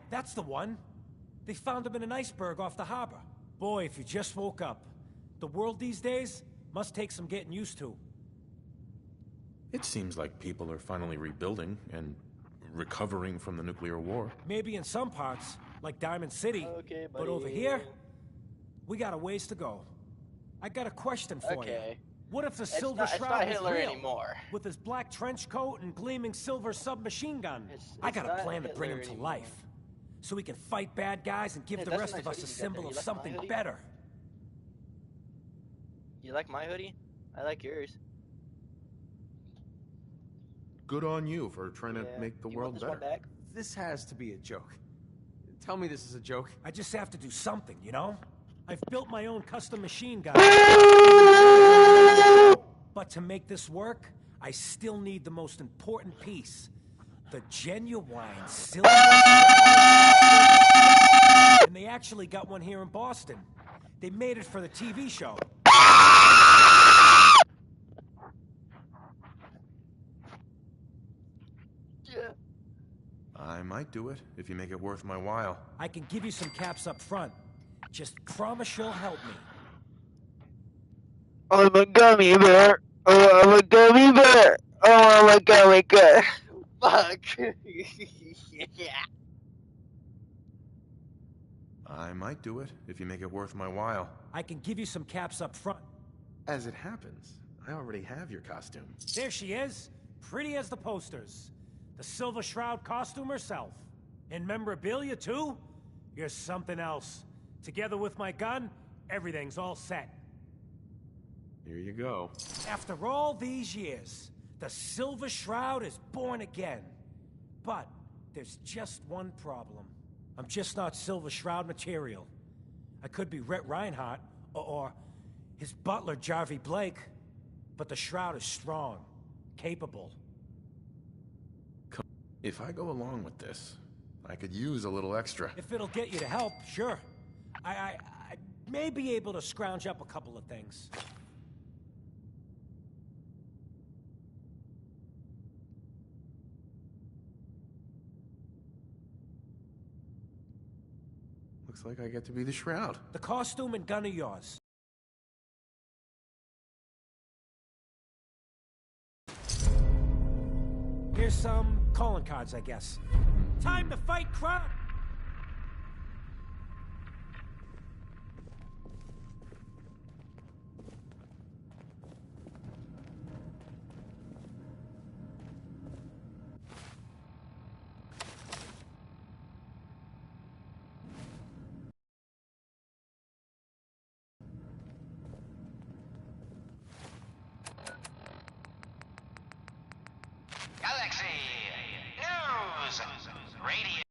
that's the one. They found him in an iceberg off the harbor. Boy, if you just woke up. The world these days must take some getting used to. It seems like people are finally rebuilding and recovering from the nuclear war. Maybe in some parts, like Diamond City. Okay, but over here, we got a ways to go. I got a question for you. What if the Silver Shroud is real? Anymore. With his black trench coat and gleaming silver submachine gun. I got a plan to bring him to life. So we can fight bad guys and give the rest of us a symbol of something better. You like my hoodie? I like yours. Good on you for trying to make the world better. This has to be a joke. Tell me this is a joke. I just have to do something, you know? I've built my own custom machine gun. But to make this work, I still need the most important piece. The genuine silver. And they actually got one here in Boston. They made it for the TV show. I might do it, if you make it worth my while. I can give you some caps up front. Just promise you'll help me. I'm a gummy bear. Oh, I'm a gummy bear. Oh, I'm a gummy bear. Fuck. Yeah. I might do it, if you make it worth my while. I can give you some caps up front. As it happens, I already have your costume. There she is. Pretty as the posters. The Silver Shroud costume herself. And memorabilia, too? You're something else. Together with my gun, everything's all set. Here you go. After all these years, the Silver Shroud is born again. But there's just one problem. I'm just not Silver Shroud material. I could be Rhett Reinhardt, or his butler, Jarvie Blake. But the Shroud is strong, capable. If I go along with this, I could use a little extra. If it'll get you to help, sure. I may be able to scrounge up a couple of things. Looks like I get to be the Shroud. The costume and gun are yours. Here's some calling cards, I guess. Time to fight crime! Galaxy News Radio.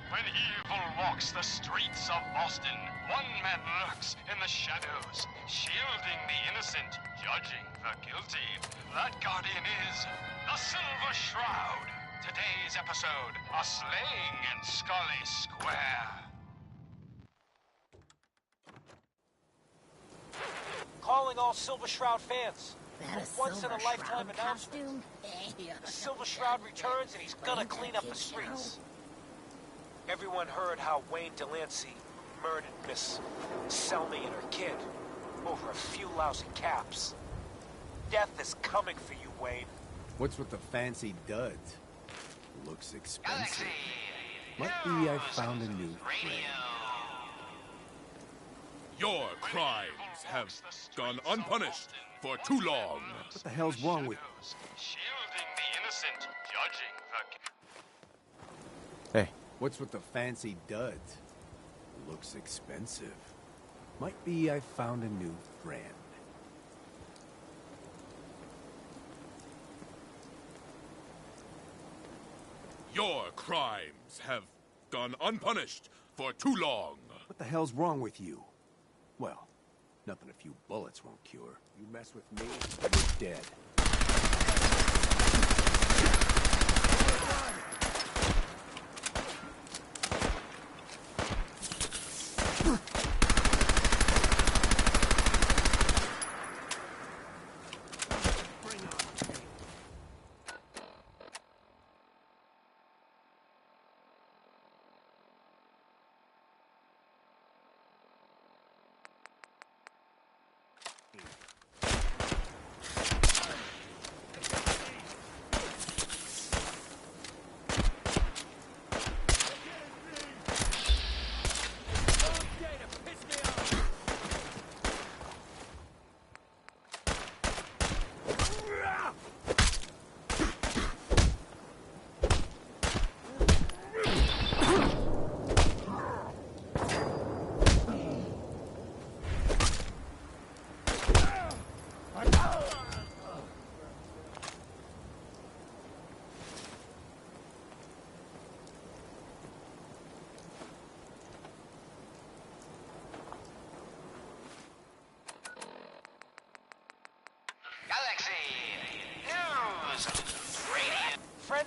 When evil walks the streets of Boston, one man lurks in the shadows, shielding the innocent, judging the guilty. That guardian is the Silver Shroud. Today's episode, a slaying in Scully Square. Calling all Silver Shroud fans. That a Once in a lifetime Shroud announcement. costume? The Silver Shroud returns and he's gonna clean up the streets. Everyone heard how Wayne Delancey murdered Miss Selmy and her kid over a few lousy caps. Death is coming for you, Wayne. What's with the fancy duds? Looks expensive. Galaxy Might be I found a new friend. Your crimes have gone unpunished for too long. What the hell's wrong with Shielding the innocent, judging the... Hey. What's with the fancy duds? Looks expensive. Might be I found a new friend. Your crimes have gone unpunished for too long. What the hell's wrong with you? Well, nothing a few bullets won't cure. You mess with me, you're dead.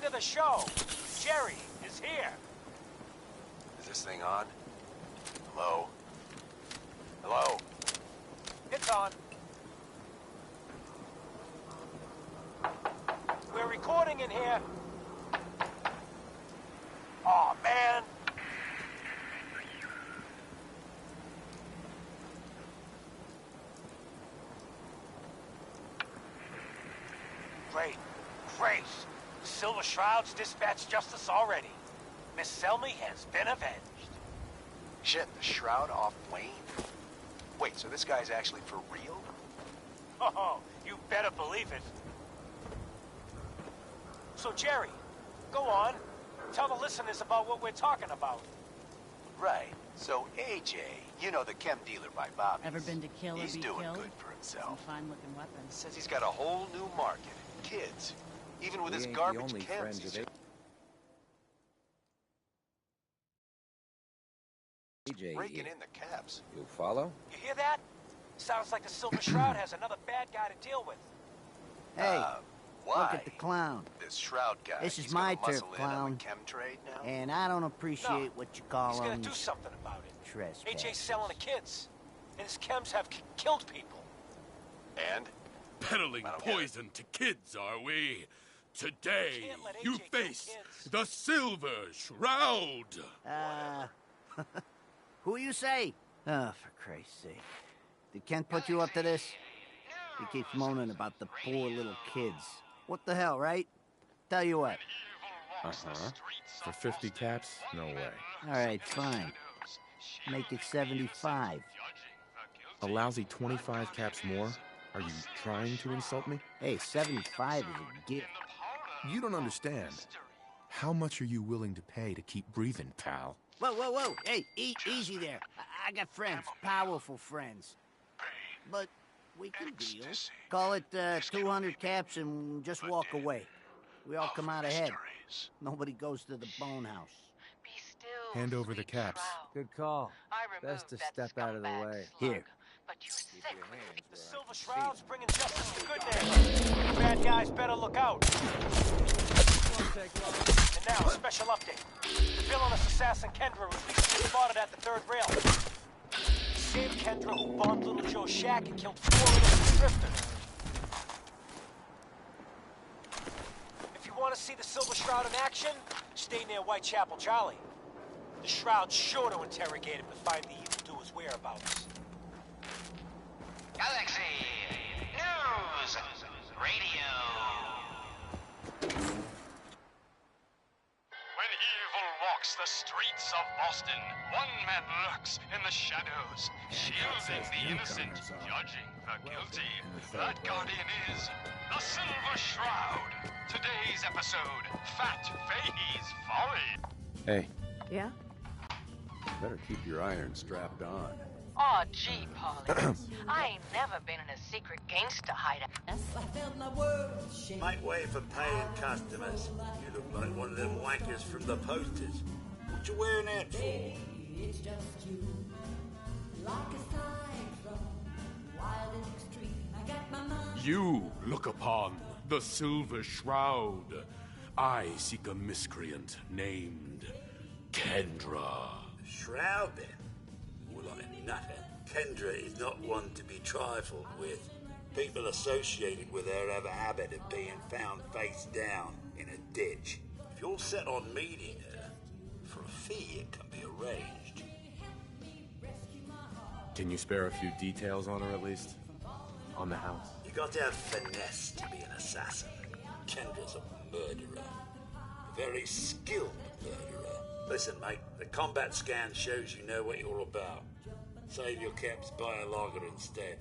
end of the show. Jerry is here. Is this thing on? Hello? Hello? It's on. We're recording in here. Aw, man. Great. Great. Silver Shroud's dispatched justice already. Miss Selmy has been avenged. Shit, the Shroud off Wayne? Wait, so this guy's actually for real? Oh, you better believe it. So, Jerry, go on. Tell the listeners about what we're talking about. Right. So AJ, you know the chem dealer by Bobby. Ever been to kill or He's be doing killed? good for Some himself. fine-looking weapons. Says he's got a whole new market. Kids. Even with his garbage chems, he's just... AJ breaking here. in the cabs. You follow? You hear that? Sounds like the Silver Shroud has another bad guy to deal with. Hey, Why? look at the clown. This Shroud guy. This is he's my gonna muscle turf, in on clown. the chem trade now? And I don't appreciate what you call He's gonna them do something about it. trespass. AJ's selling the kids. And his chems have killed people. And? Peddling I don't get it. poison to kids, are we? Today, Can't let you AJ kill face kids. the Silver Shroud. Who you say? Oh, for Christ's sake. Did Kent put you up to this? He keeps moaning about the poor little kids. What the hell, right? Tell you what. Uh-huh. For 50 caps? No way. All right, fine. Make it 75. A lousy 25 caps more? Are you trying to insult me? Hey, 75 is a gift. You don't understand. How much are you willing to pay to keep breathing, pal? Whoa, whoa, whoa. Hey, easy there. I got friends. Powerful friends. But we can deal. Call it 200 caps and just walk away. We all come out ahead. Nobody goes to the bone house. Be still, Hand over the sweet caps. Shroud. Good call. I Best to removed that step out of the scumbag way. slug, Here. But you sick with The Silver Shroud's bringing justice to good neighbors. Bad guys better look out. And now, a special update. The villainous assassin Kendra was recently spotted at the third rail. Saved Kendra, who bombed Little Joe's shack and killed 4 innocent drifters. If you want to see the Silver Shroud in action, stay near Whitechapel Charlie. The Shroud's sure to interrogate him to find the evildoer's whereabouts. Galaxy News Radio. When evil walks the streets of Boston, one man lurks in the shadows, shielding the innocent, judging the guilty. That guardian is the Silver Shroud. Today's episode, Fat Fahey's Folly. Hey, Yeah? Better keep your iron strapped on. Aw, gee, Polly. I ain't never been in a secret gangster hideout. Make way for paying customers. You look like one of them wankers from the posters. What you wearing that for? You look upon the Silver Shroud. I seek a miscreant named Kendra. Shroud, then? More like a nutter. Kendra is not one to be trifled with. People associated with her have a habit of being found face down in a ditch. If you're set on meeting her, for a fee it can be arranged. can you spare a few details on her at least? On the house? You got to have finesse to be an assassin. Kendra's a murderer. A very skilled murderer. Listen, mate, the combat scan shows you know what you're about. Save your caps, buy a lager instead.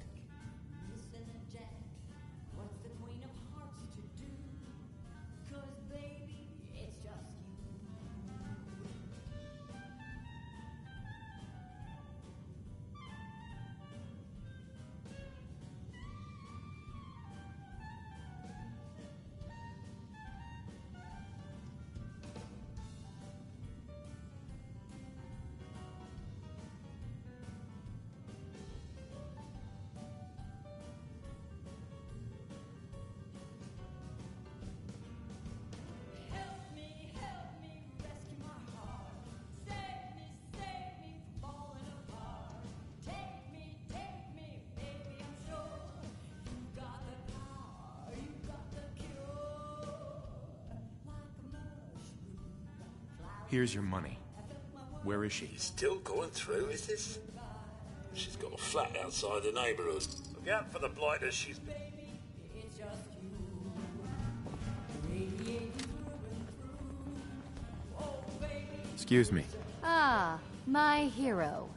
Here's your money. Where is she? She's still going through, is this? She's got a flat outside the neighborhood. Look out for the blighters, she's... Excuse me. Ah, my hero.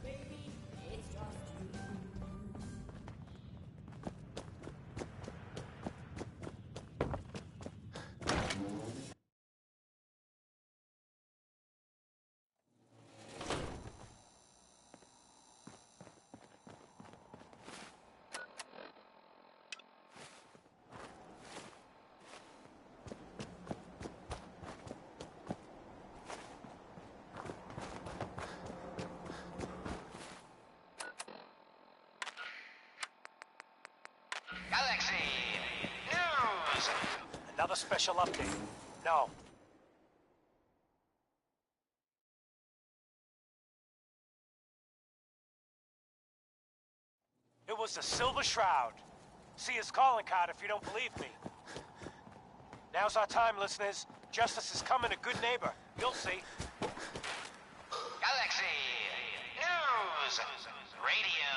Galaxy News! Another special update. No. It was the Silver Shroud. See his calling card if you don't believe me. Now's our time, listeners. Justice is coming, a good neighbor. You'll see. Galaxy News! Radio!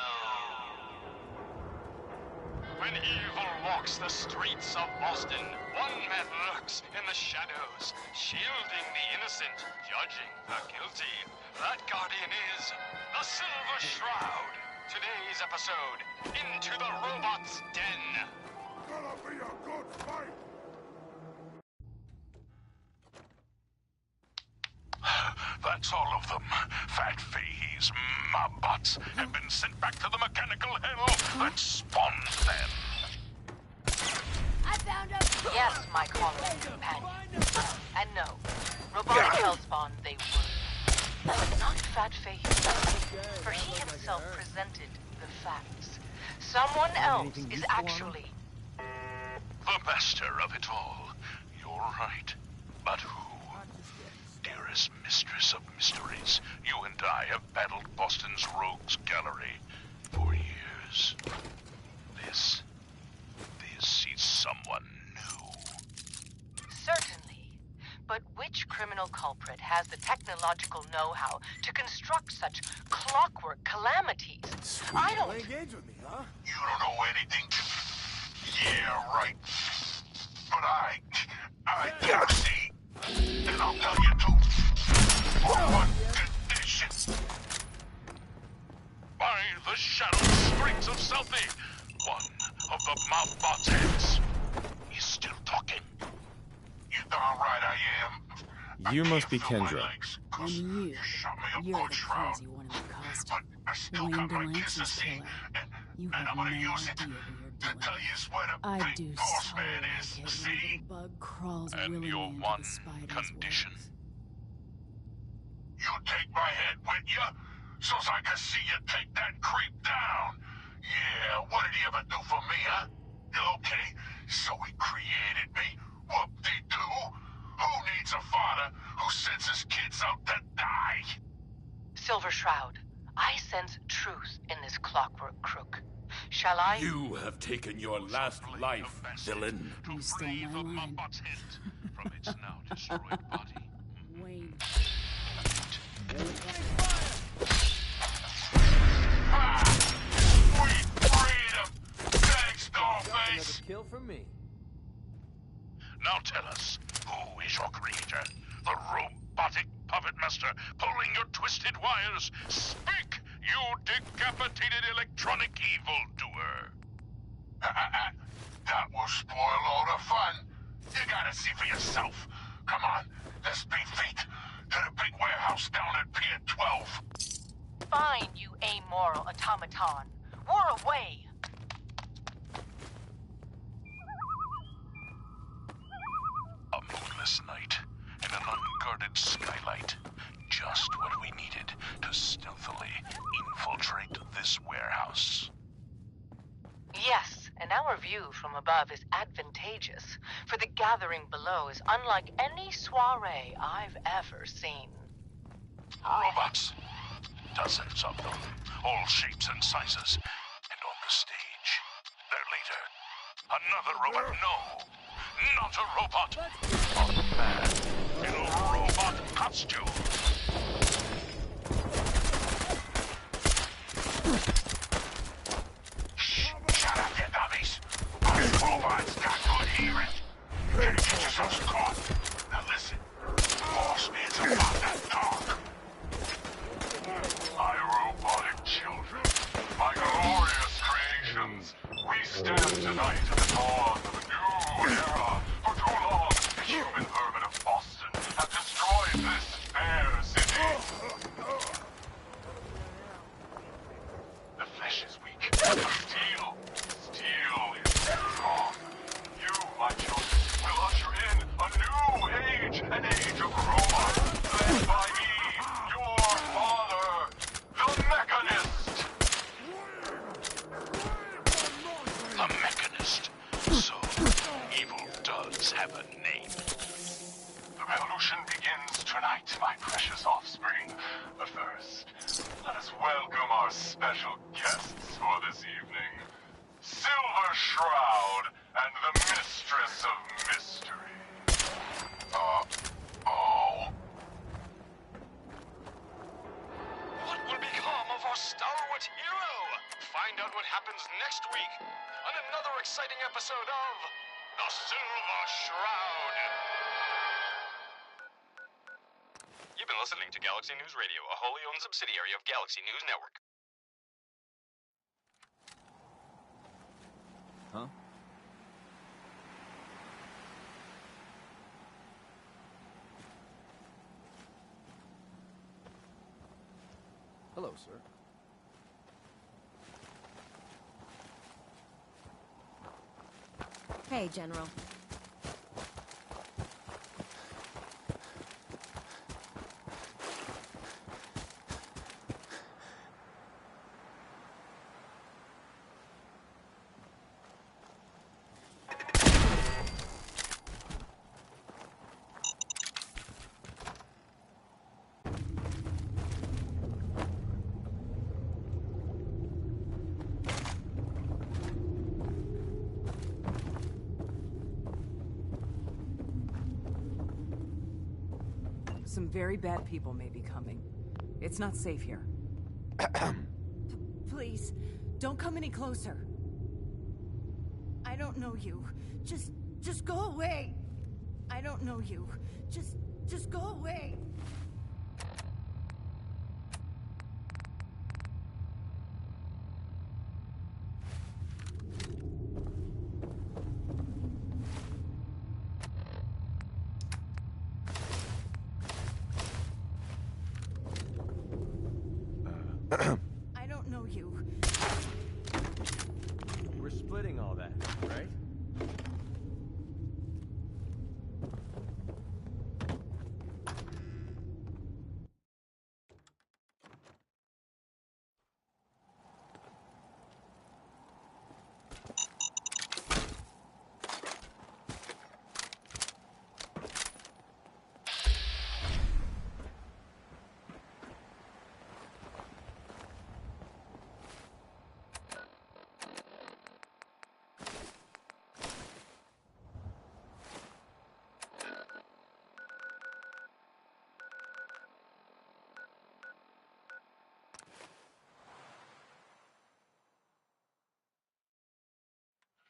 When evil walks the streets of Boston, one man lurks in the shadows, shielding the innocent, judging the guilty. That guardian is the Silver Shroud. Today's episode, Into the Robot's Den. Gonna be a good fight! That's all of them. Fat Fahey's mobbots have been sent back to the mechanical hell that spawns them. I found a... Yes, my calling companion. And no, robotic hellspawn they were. But not Fat Fahey, for he himself presented the facts. Someone else is actually... The master of it all. You're right. But who? Dearest mistress of mysteries, you and I have battled Boston's rogues gallery for years. This is someone new. Certainly. But which criminal culprit has the technological know-how to construct such clockwork calamities? I don't... Engage with me, huh? You don't know anything? Yeah, right. But I gotta see. And I'll tell you too. On one condition. By the shadow springs of Selfie, one of the Mobbots' heads is still talking. You darn right I am. You must be Kendra. And you, you're the crazy one in the costume. Wayne Delancey's killer. You have no idea who you're doing. I do so like it when a little bug crawls willingly into the spider's condition. webs. You take my head with you, so's I can see you take that creep down. Yeah, what did he ever do for me, huh? Okay, so he created me. Whoop-de-doo. Who needs a father who sends his kids out to die? Silver Shroud, I sense truth in this clockwork crook. Shall I... You have taken your last life, villain. You stole my line. From its now destroyed body. Wayne. Sweet freedom! Thanks, Dollface! Another kill from me. Now tell us, who is your creator? The robotic puppet master pulling your twisted wires? Speak, you decapitated electronic evildoer! That will spoil all the fun. You gotta see for yourself. Come on, let's be feet to the big warehouse down at Pier 12. Fine, you amoral automaton. War away! A moonless night and an unguarded skylight. Just what we needed to stealthily infiltrate this warehouse. Yes, and our view from above is advantageous, for the gathering below is unlike any soiree I've ever seen. Robots. Dozens of them. All shapes and sizes. And on the stage, their leader. Another robot. No, not a robot. A man in a robot costume. tonight, my precious offspring. But first, let us welcome our special guests for this evening. Silver Shroud and the Mistress of Mystery. What will become of our stalwart hero? Find out what happens next week on another exciting episode of The Silver Shroud. You've been listening to Galaxy News Radio, a wholly owned subsidiary of Galaxy News Network. Huh? Hello, sir. Hey, General. Some very bad people may be coming. It's not safe here. Please, don't come any closer. I don't know you. Just go away. I don't know you. Just go away. I don't know you. We're splitting all that, right?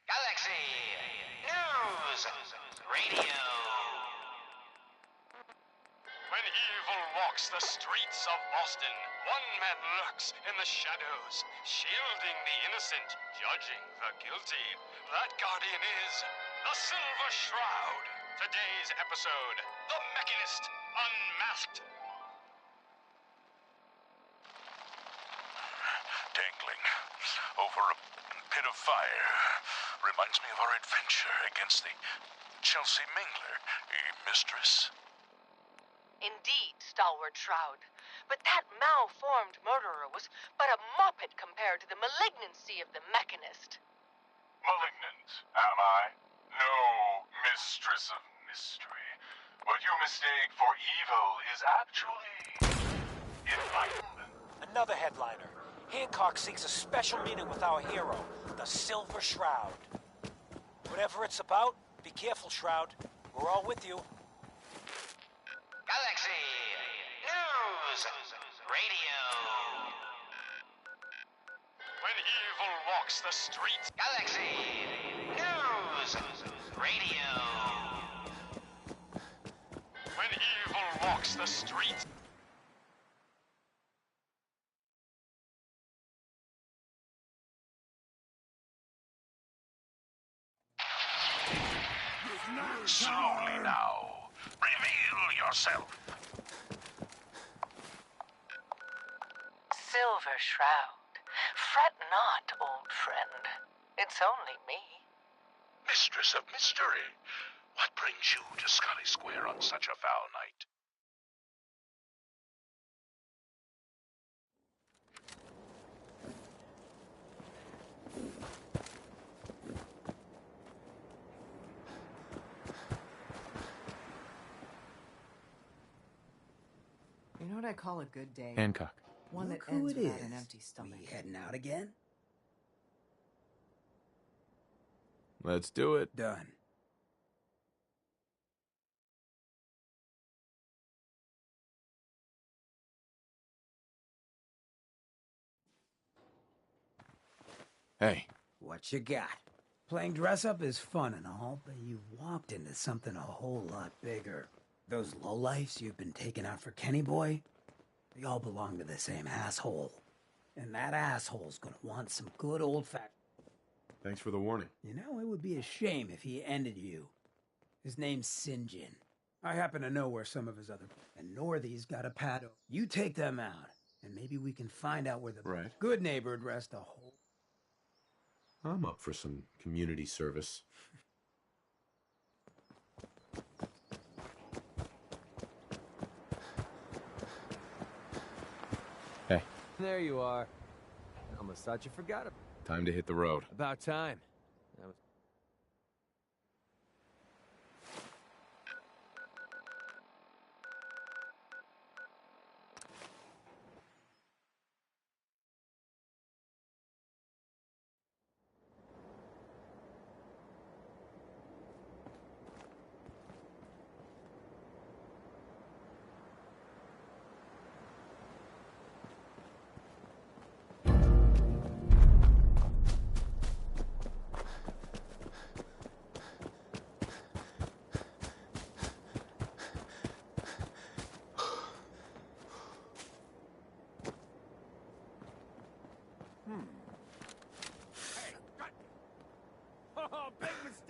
Galaxy News Radio. When evil walks the streets of Boston, one man lurks in the shadows, shielding the innocent, judging the guilty. That guardian is the Silver Shroud. Today's episode, The Mechanist Unmasked. Dangling over a pit of fire reminds me of our adventure against the Chelsea Mingler, mistress. Indeed, Stalwart Shroud. But that malformed murderer was but a muppet compared to the malignancy of the Mechanist. Malignant, am I? No, Mistress of Mystery. What you mistake for evil is actually enlightenment. Another headliner. Hancock seeks a special meeting with our hero, the Silver Shroud. Whatever it's about, be careful, Shroud. We're all with you. Galaxy News Radio. When evil walks the streets. Galaxy News Radio. When evil walks the streets. Slowly now. Reveal yourself. Silver Shroud. Fret not, old friend. It's only me. Mistress of Mystery. What brings you to Scully Square on such a foul night? know what I call a good day? Hancock. One Look that who ends it without is. an empty stomach. We heading out again? Let's do it. Done. Hey. What you got? Playing dress-up is fun and all, but you've walked into something a whole lot bigger. Those lowlifes you've been taking out for Kenny Boy, they all belong to the same asshole. And that asshole's gonna want some good old-fashioned... Thanks for the warning. You know, it would be a shame if he ended you. His name's Sinjin. I happen to know where some of his other... And Northy's got a pad. You take them out, and maybe we can find out where the good neighbor addressed the whole... I'm up for some community service. Hey. There you are. I almost thought you forgot. Time to hit the road. About time. That was... Oh, big mistake!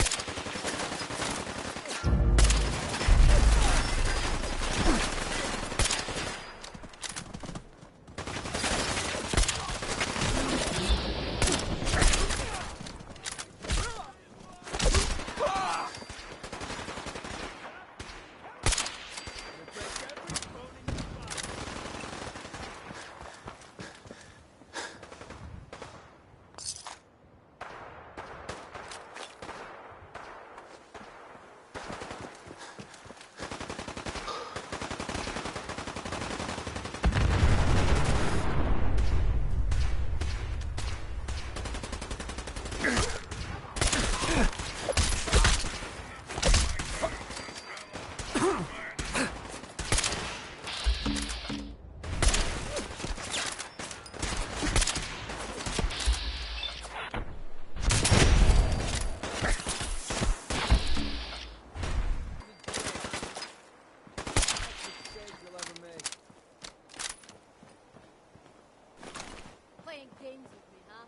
Playing games with me, huh?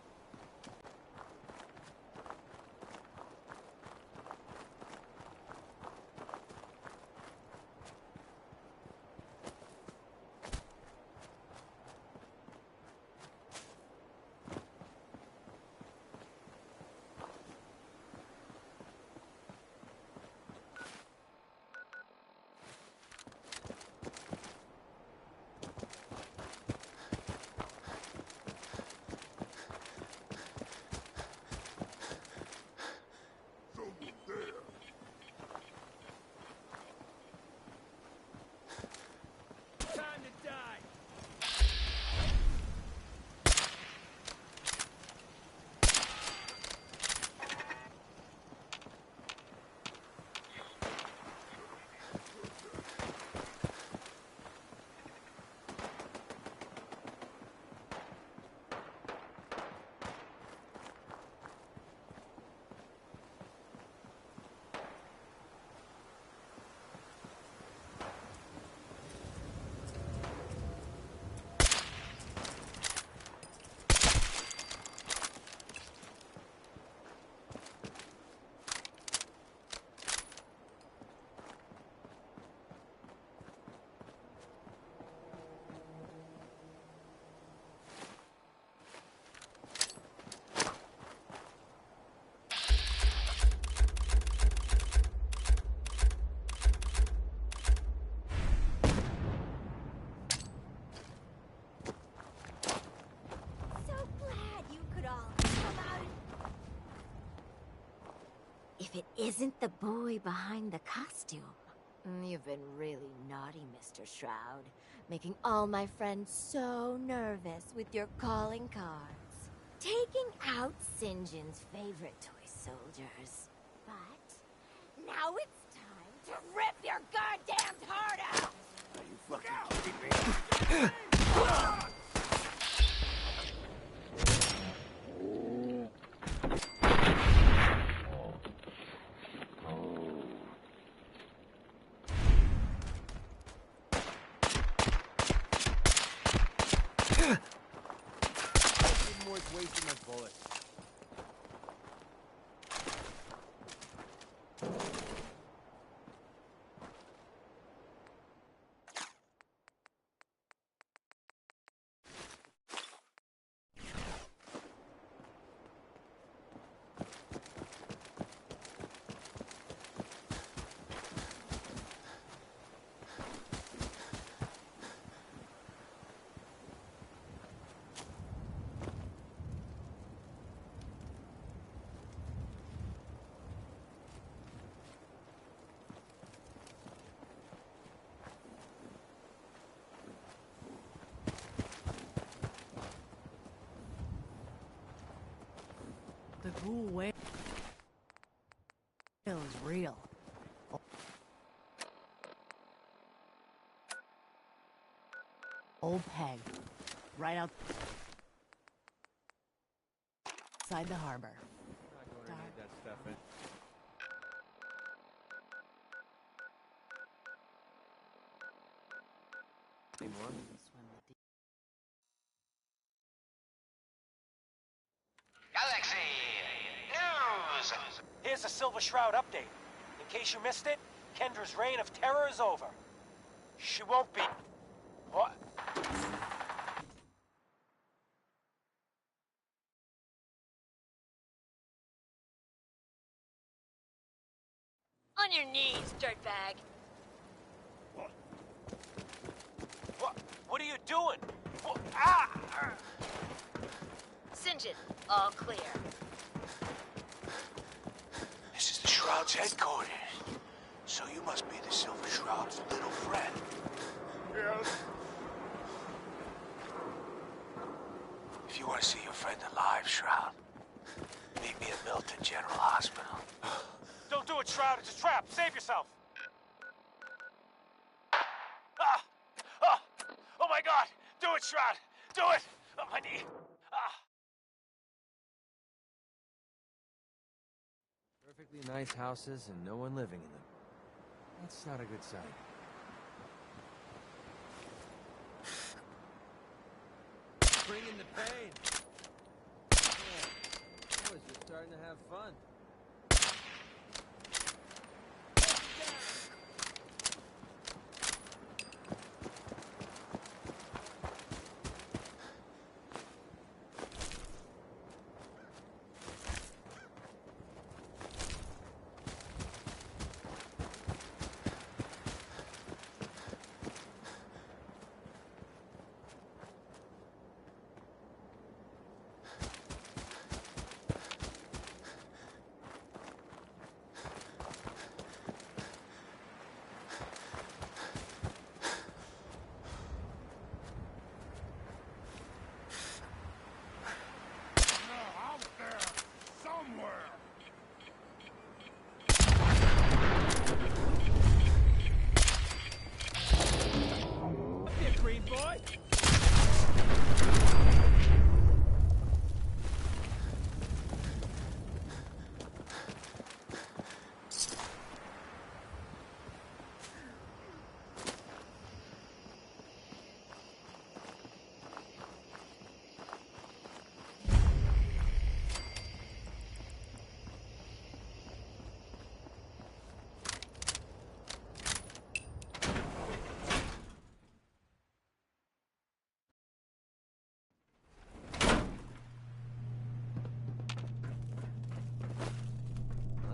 Time to die! If it isn't the boy behind the costume. You've been really naughty, Mr. Shroud. Making all my friends so nervous with your calling cards. Taking out St. John's favorite toy soldiers. But now it's time to rip your goddamned heart out! Are you fucking kidding me? It's worth wasting my bullets. The ghoul whale is real. Old Peg, right outside the harbor. I'm not going to need that stuff in. Anymore? Galaxy News! Here's the Silver Shroud update. In case you missed it, Kendra's reign of terror is over. She won't be... What? On your knees, dirtbag. What are you doing? Ah! St. John, all clear. This is the Shroud's headquarters. So you must be the Silver Shroud's little friend. Yes. If you want to see your friend alive, Shroud, meet me at Milton General Hospital. Don't do it, Shroud. It's a trap. Save yourself. Ah! Ah! Oh my God! Do it, Shroud! Do it! Oh, my knee! Ah! Perfectly nice houses and no one living in them. That's not a good sign. Bring in the pain. Yeah. Boys, you're starting to have fun.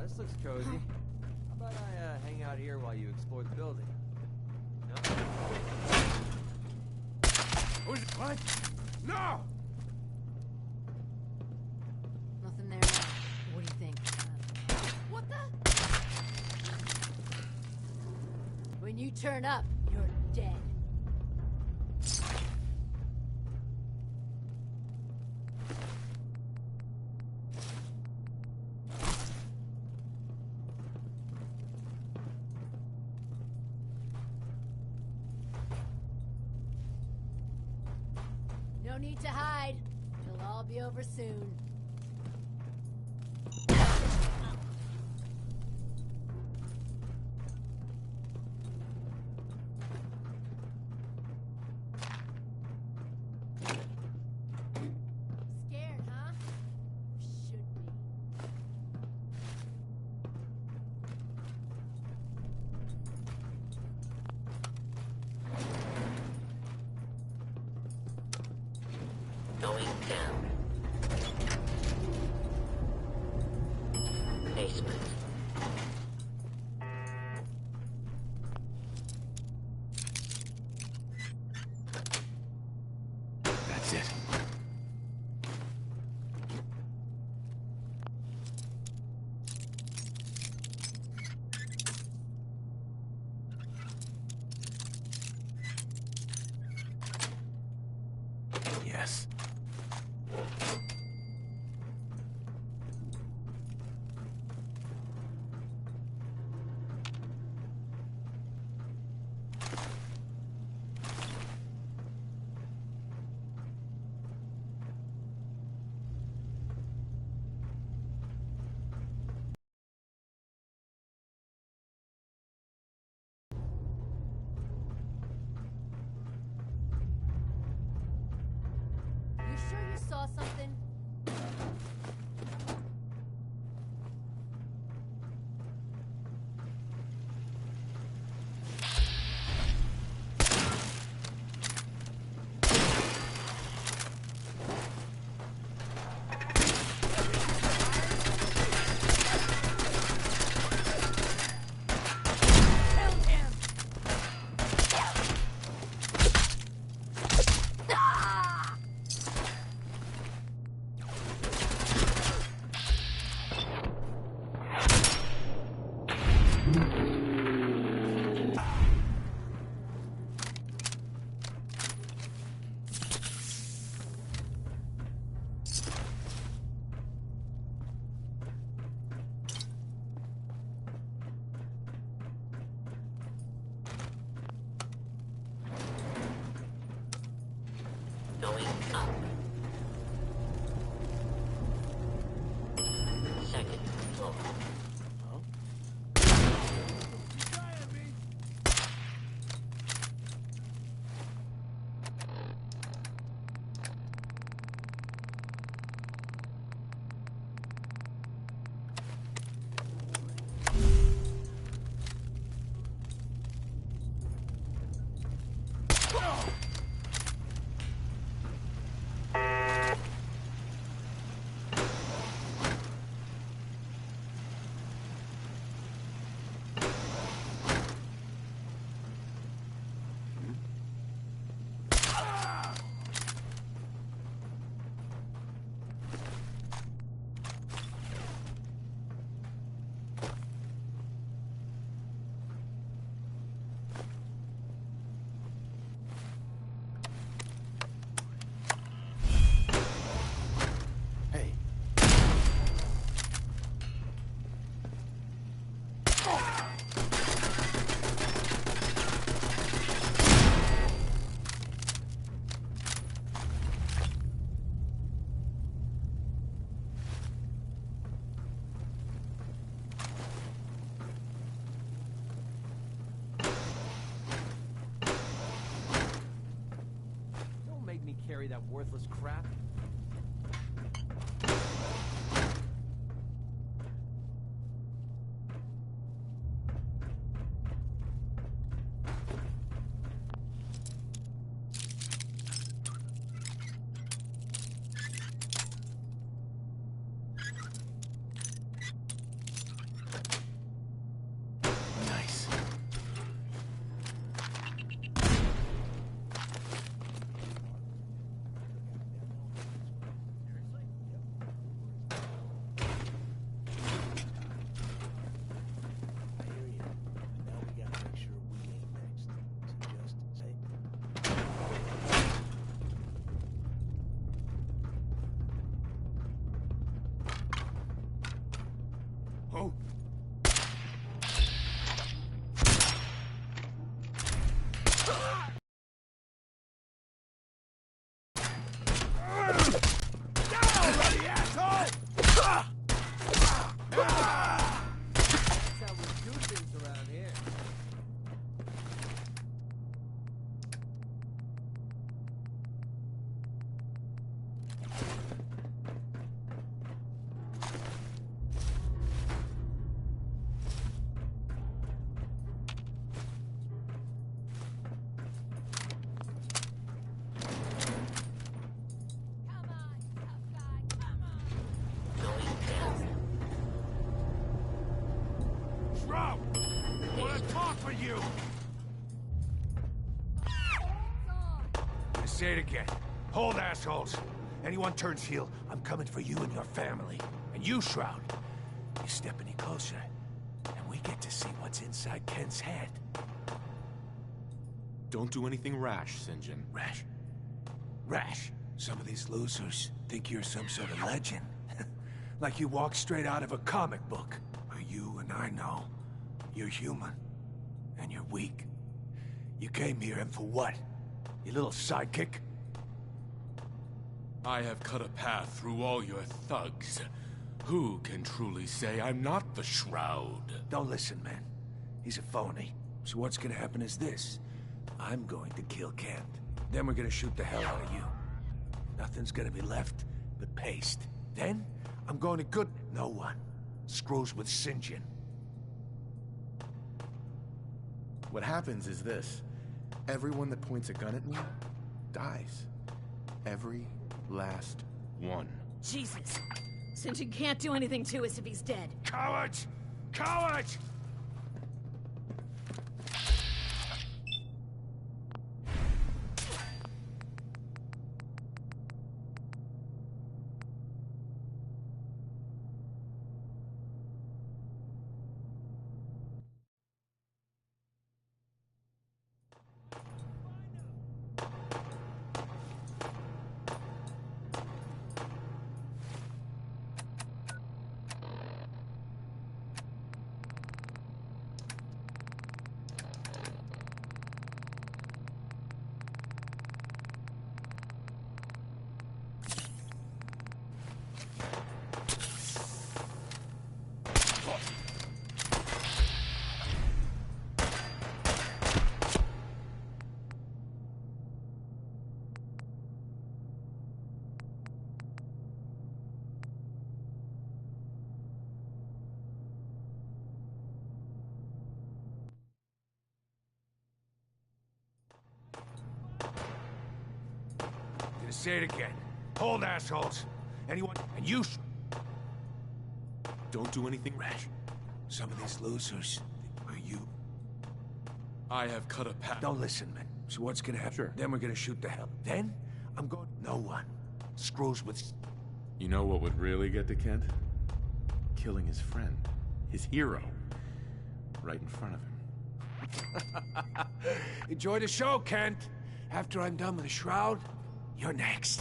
This looks cozy. How about I hang out here while you explore the building? No? Who's it? What? No! Nothing there now. What do you think? turn up, you're dead. No need to hide. It'll all be over soon. Scared, huh? Should be. Going down. Basement. That's it. Yes. You sure you saw something? Going up. Second floor. Don't make me carry that worthless crap. Nice. Now we gotta make sure we ain't next. Shroud! I want to talk for you! I say it again. Hold, assholes. Anyone turns heel, I'm coming for you and your family. And you, Shroud, you step any closer, and we get to see what's inside Ken's head. Don't do anything rash, St. John. Rash? Rash? Some of these losers think you're some sort of legend. Like you walked straight out of a comic book. But you and I know you're human. And you're weak. You came here and for what? Your little sidekick? I have cut a path through all your thugs. Who can truly say I'm not the Shroud? Don't listen, man. He's a phony. So what's gonna happen is this. I'm going to kill Kent. Then we're gonna shoot the hell out of you. Nothing's gonna be left but paste. Then, I'm going to good... No one screws with St. John. What happens is this. Everyone that points a gun at me dies. Every last one. Jesus. St. John can't do anything to us if he's dead. Cowards! Cowards! Say it again. Hold, assholes. Anyone... And you... Don't do anything rash. Some of these losers are you. I have cut a path. Don't listen, man. So what's gonna happen? Sure. Then we're gonna shoot the hell. Then, I'm going... No one screws with... You know what would really get to Kent? Killing his friend. His hero. Right in front of him. Enjoy the show, Kent. After I'm done with the Shroud, you're next.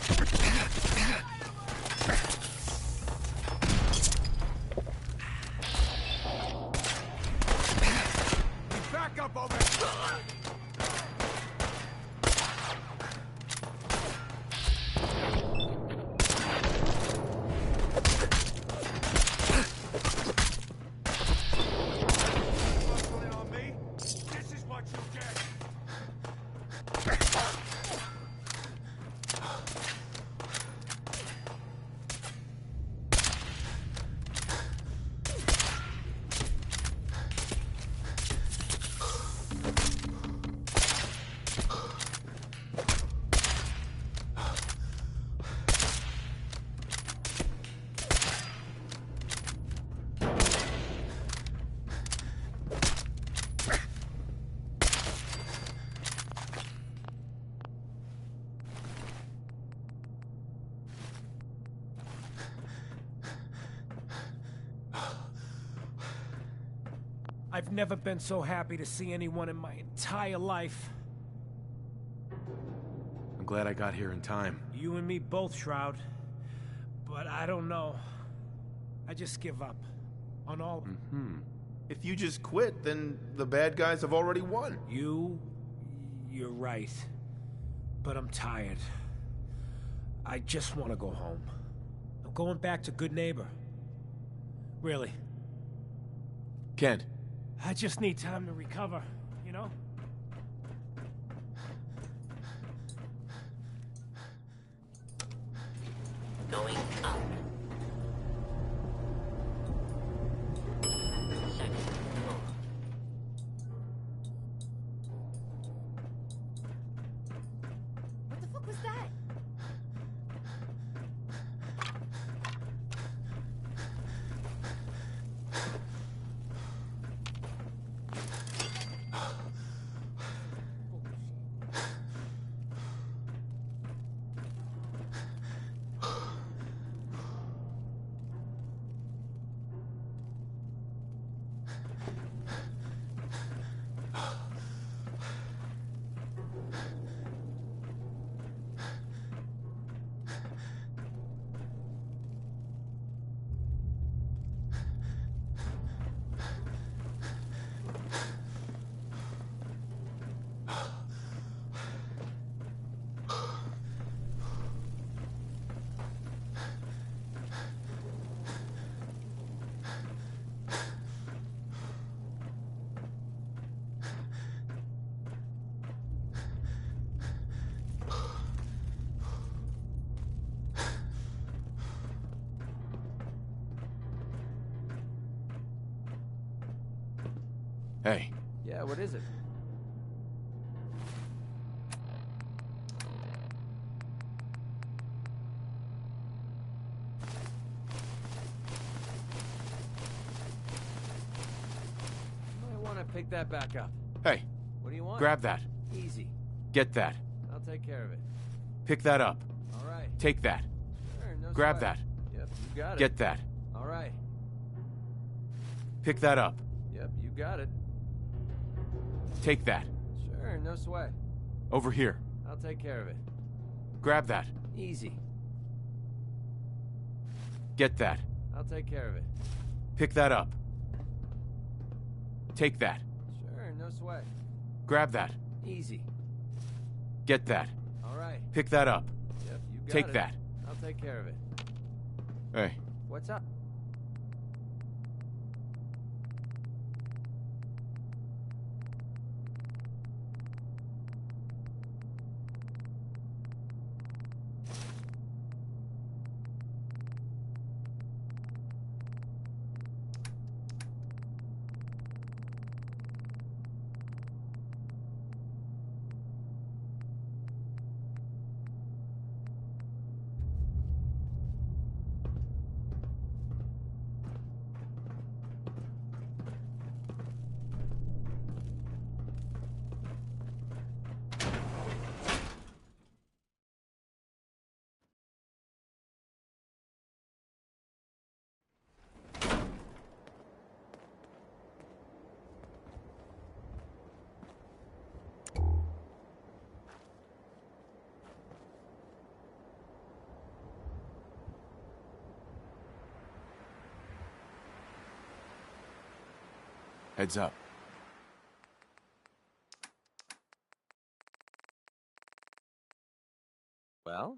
Back up over there. I've never been so happy to see anyone in my entire life. I'm glad I got here in time. You and me both, Shroud. But I don't know. I just give up. On all... Mm-hmm. If you just quit, then the bad guys have already won. You're right. But I'm tired. I just want to go home. I'm going back to Good Neighbor. Really. Kent. I just need time to recover, you know? Going up. Second floor. What the fuck was that? Hey. Yeah, what is it? You might want to pick that back up. Hey. What do you want? Grab that. Easy. Get that. I'll take care of it. Pick that up. All right. Take that. Sure, no Grab sweat. that. Yep, you got it. Get that. All right. Pick that up. Yep, you got it. Take that. Sure, no sweat. Over here. I'll take care of it. Grab that. Easy. Get that. I'll take care of it. Pick that up. Take that. Sure, no sweat. Grab that. Easy. Get that. All right. Pick that up. Yep, you got Take it. that. I'll take care of it. Hey. What's up? Heads up. Well?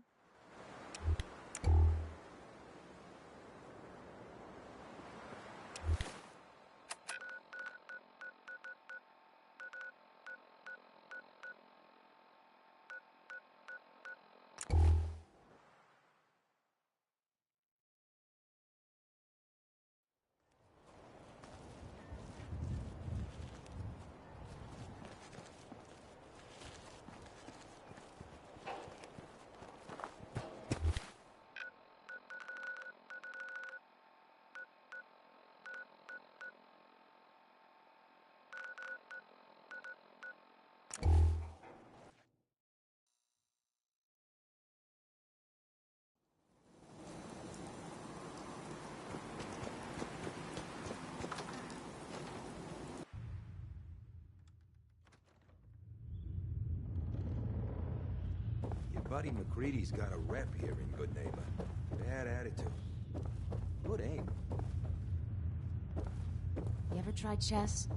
Buddy McCready's got a rep here in Good Neighbor. Bad attitude. Good aim. You ever tried chess?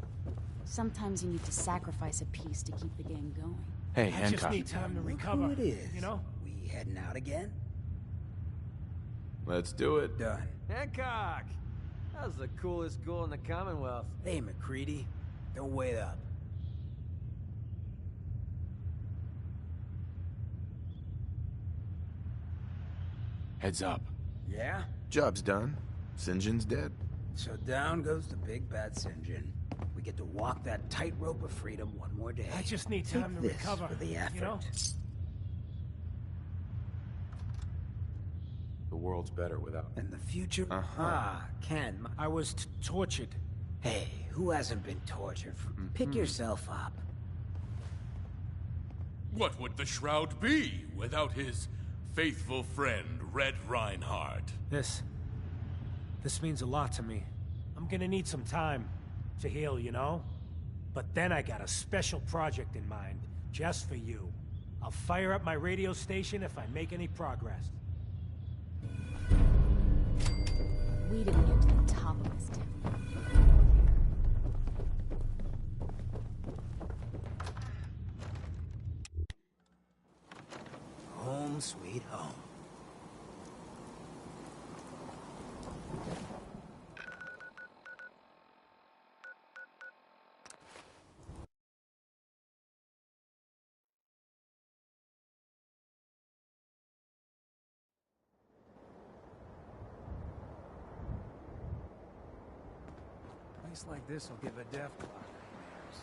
Sometimes you need to sacrifice a piece to keep the game going. Hey, I just Hancock. need time to Look recover. who it is. You know? We heading out again? Let's do it. Done. Hancock! That was the coolest ghoul in the Commonwealth. Hey, McCready. Don't wait up. Heads up. Yeah? Job's done. St. John's dead. So down goes the big bad St. John. We get to walk that tightrope of freedom one more day. I just need time to Take this recover, for the effort. you know? The world's better without... And the future? Uh-huh. Ken. I was tortured. Hey, who hasn't been tortured? Pick yourself up. What would the Shroud be without his faithful friend, Red Reinhardt? This means a lot to me. I'm gonna need some time to heal, you know? But then I got a special project in mind, just for you. I'll fire up my radio station if I make any progress. We didn't get to the top of this temple. Home sweet home. A place like this will give a deaf clock nightmares.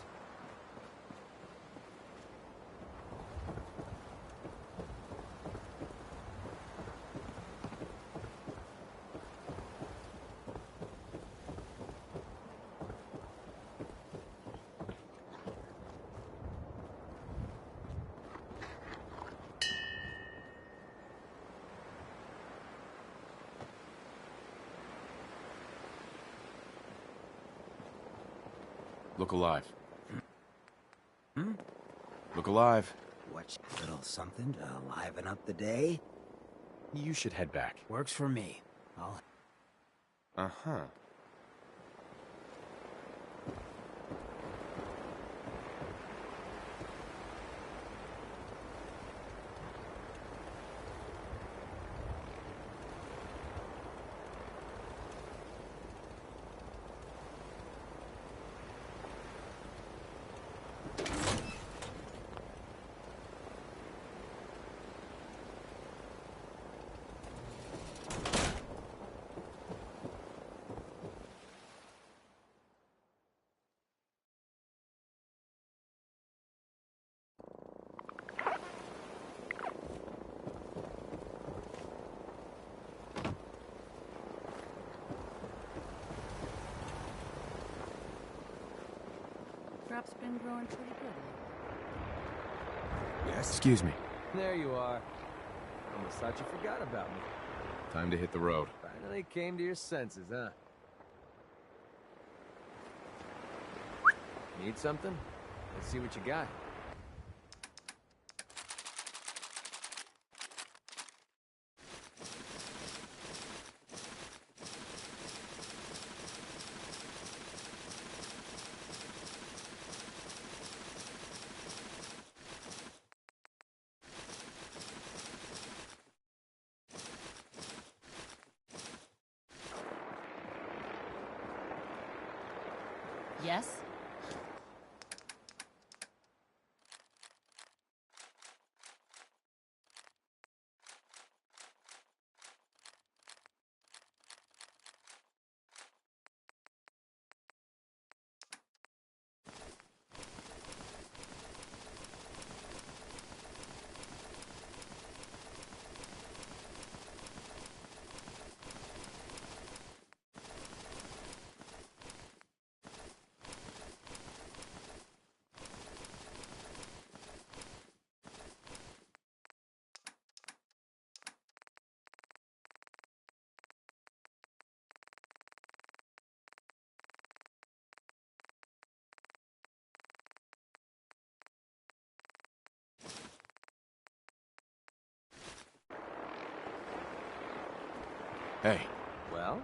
Look alive. Look alive. What's a little something to liven up the day? You should head back. Works for me. I'll... Uh-huh. Crop's been growing pretty good. Yes? Excuse me. There you are. Almost thought you forgot about me. Time to hit the road. Finally came to your senses, huh? Need something? Let's see what you got. Yes? Hey. Well?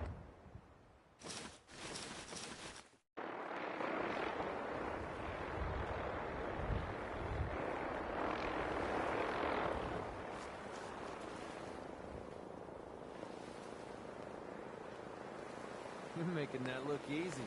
You're making that look easy.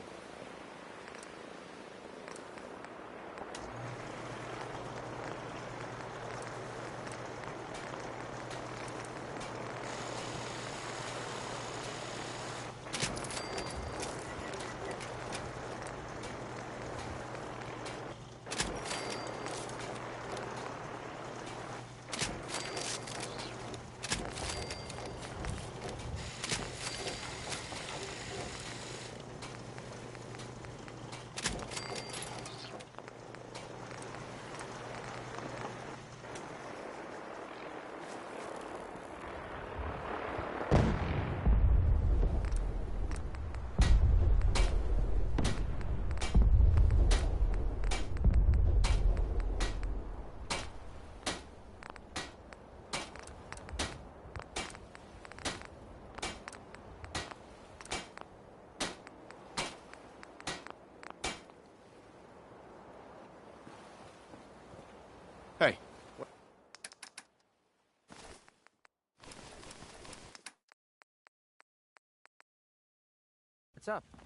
What's up?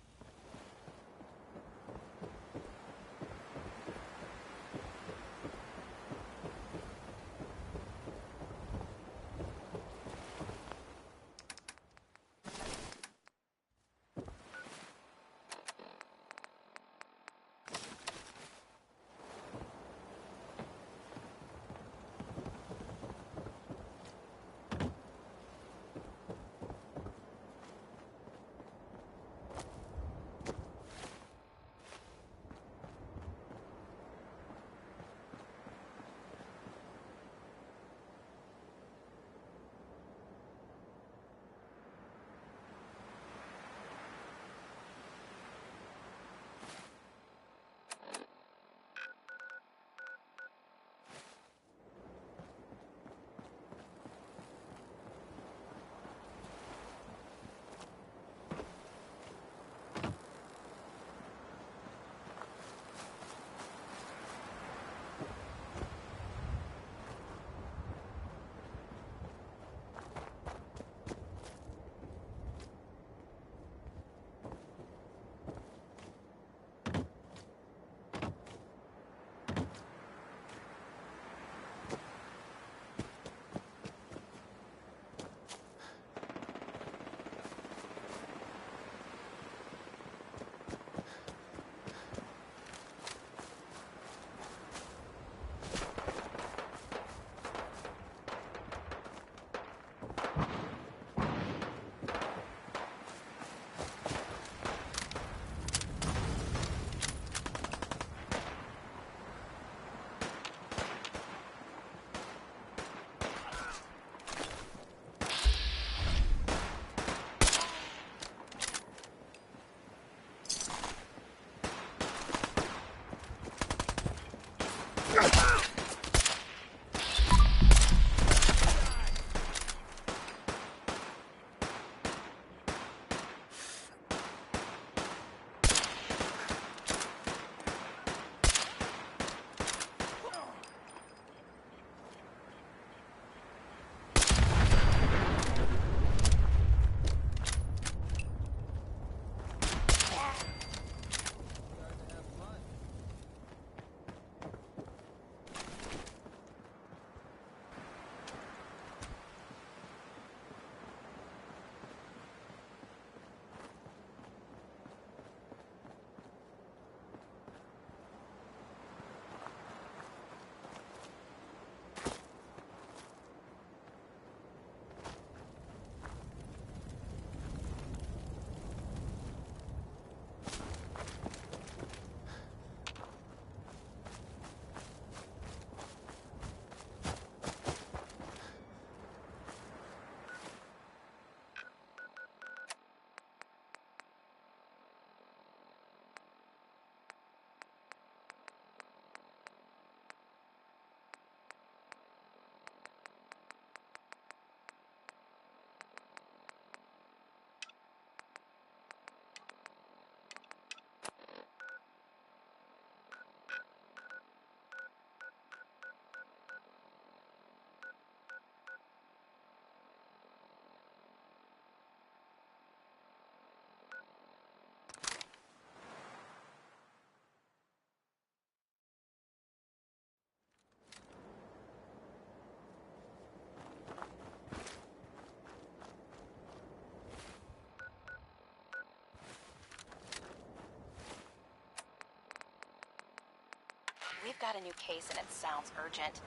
We've got a new case and it sounds urgent.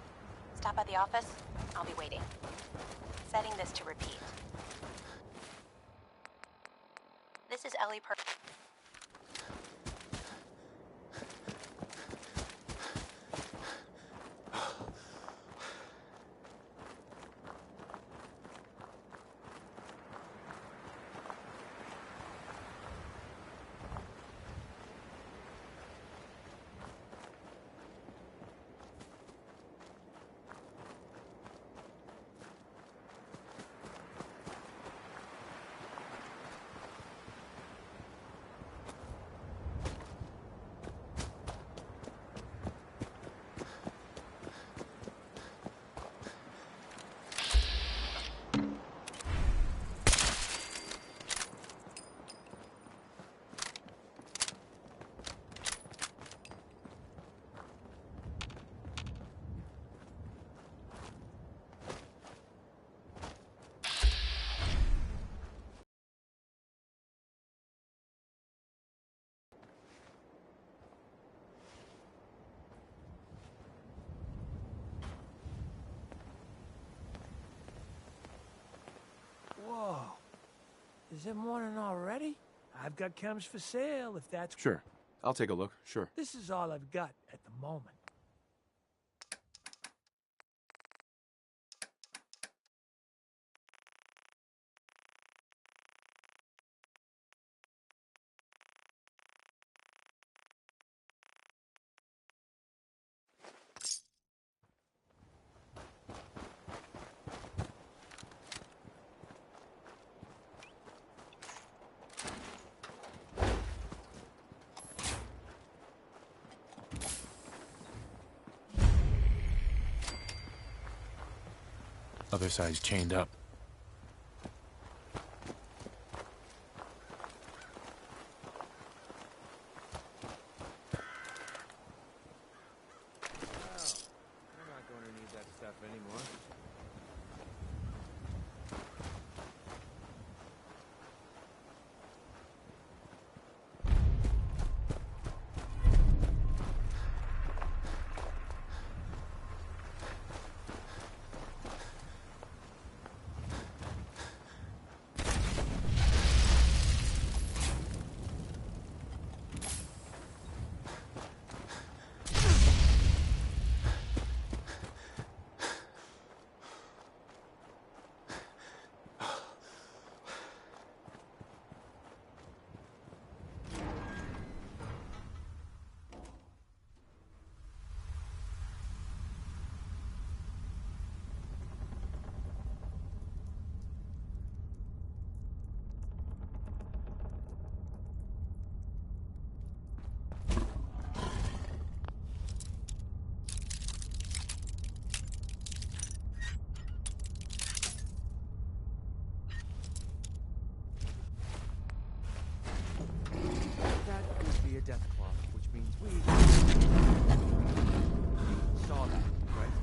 Stop by the office. I'll be waiting. Setting this to repeat. This is Ellie Per... Is it morning already? I've got chems for sale, if that's... Sure. I'll take a look, sure. This is all I've got at the moment. Other side's chained up. We're not going to need that stuff anymore. Death clock, which means we saw that, right?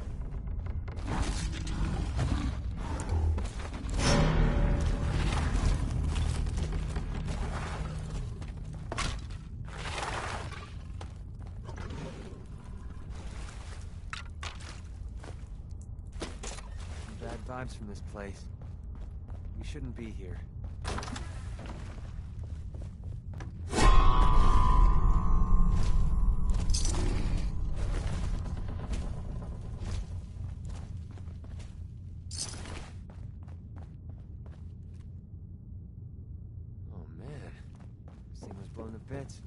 Some bad vibes from this place. We shouldn't be here. Blown to bits.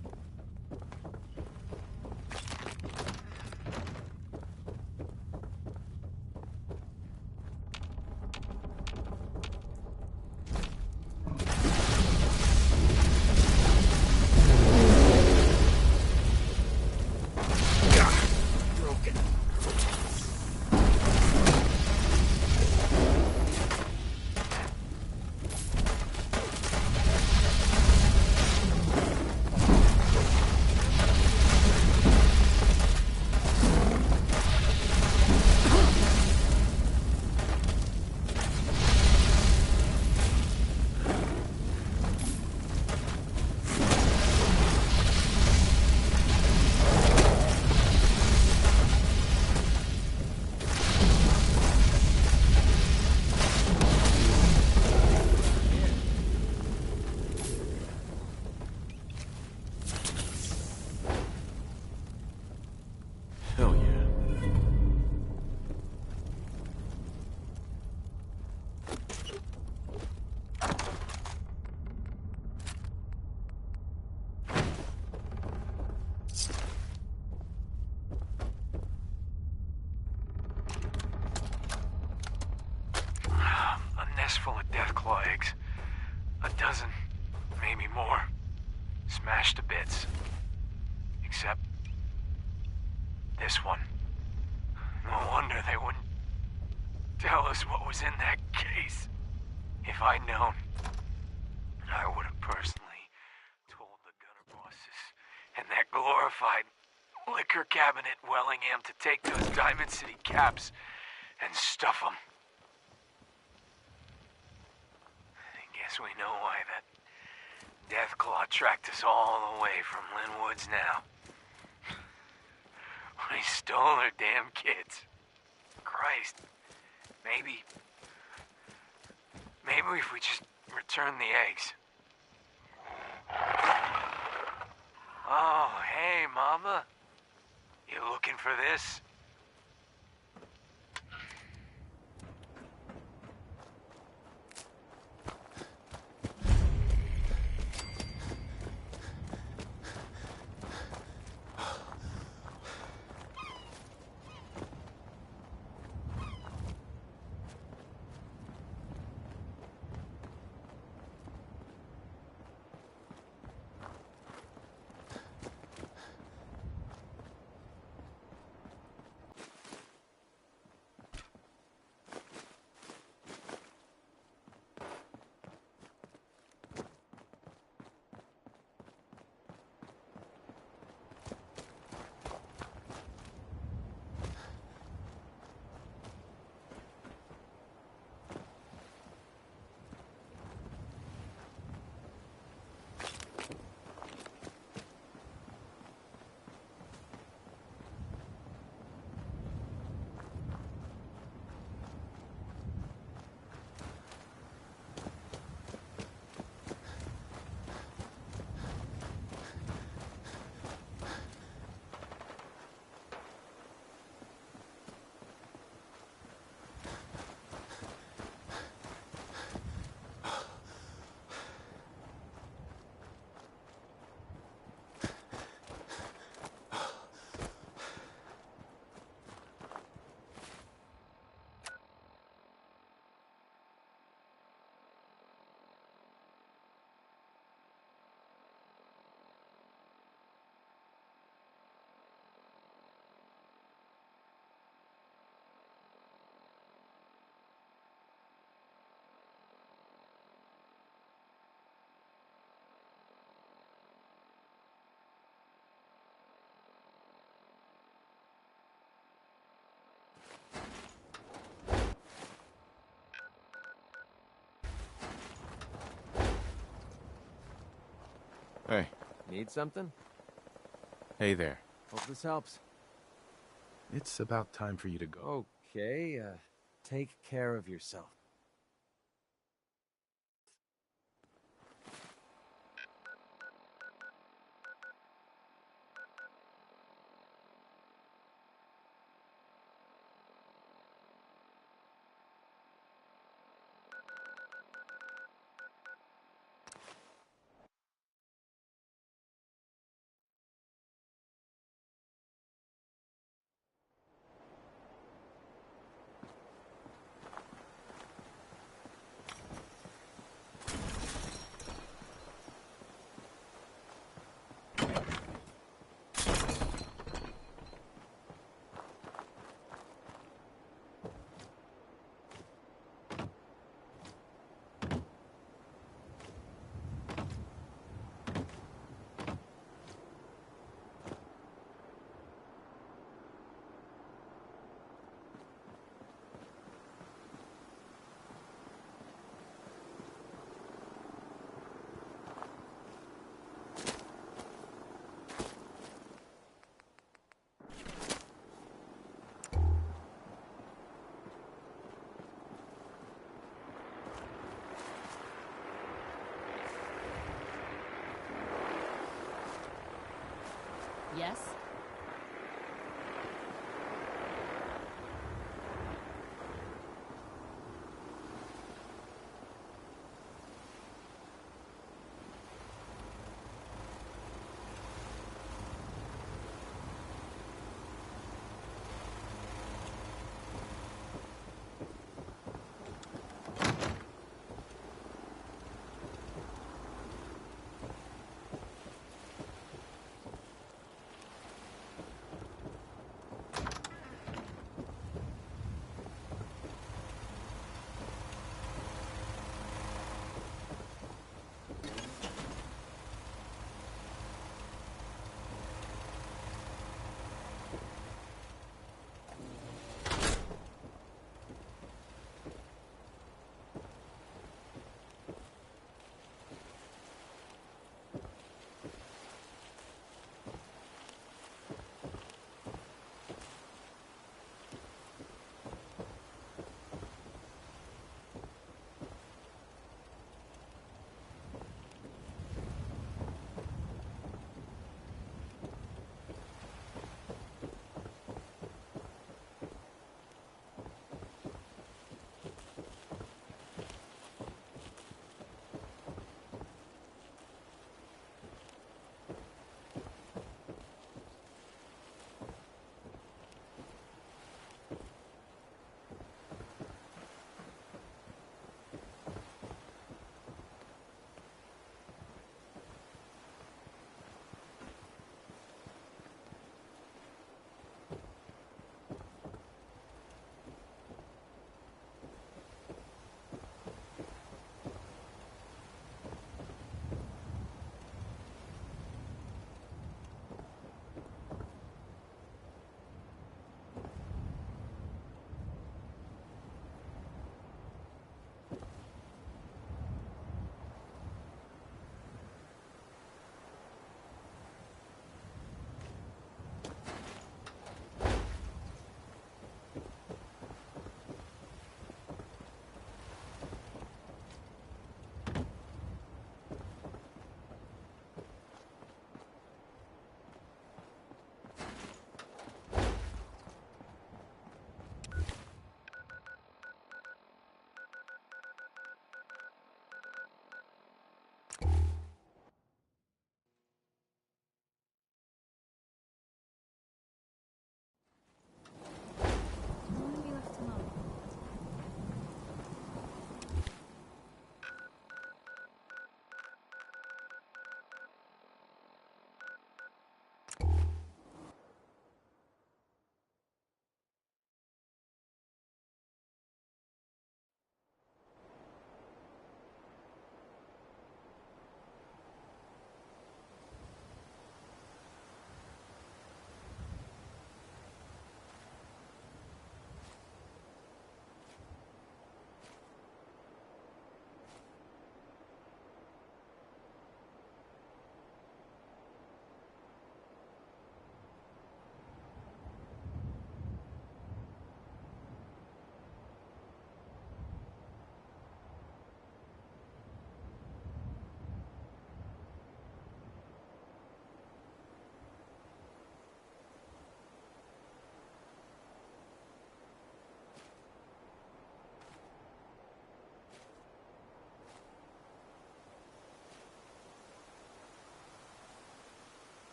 Hell yeah. A nest full of deathclaw eggs. A dozen, maybe more. Smashed to bits. Except this one. No wonder they wouldn't tell us what was in that case. If I'd known, I would have personally told the gunner bosses and that glorified liquor cabinet Wellingham to take those Diamond City caps and stuff them. I guess we know why that Deathclaw tracked us all the way from Lynn Woods now. We stole her damn kids. Christ. Maybe if we just return the eggs, Oh, hey, Mama. You looking for this? Hey. Need something? Hey there. Hope this helps. It's about time for you to go. Okay, take care of yourself. Yes?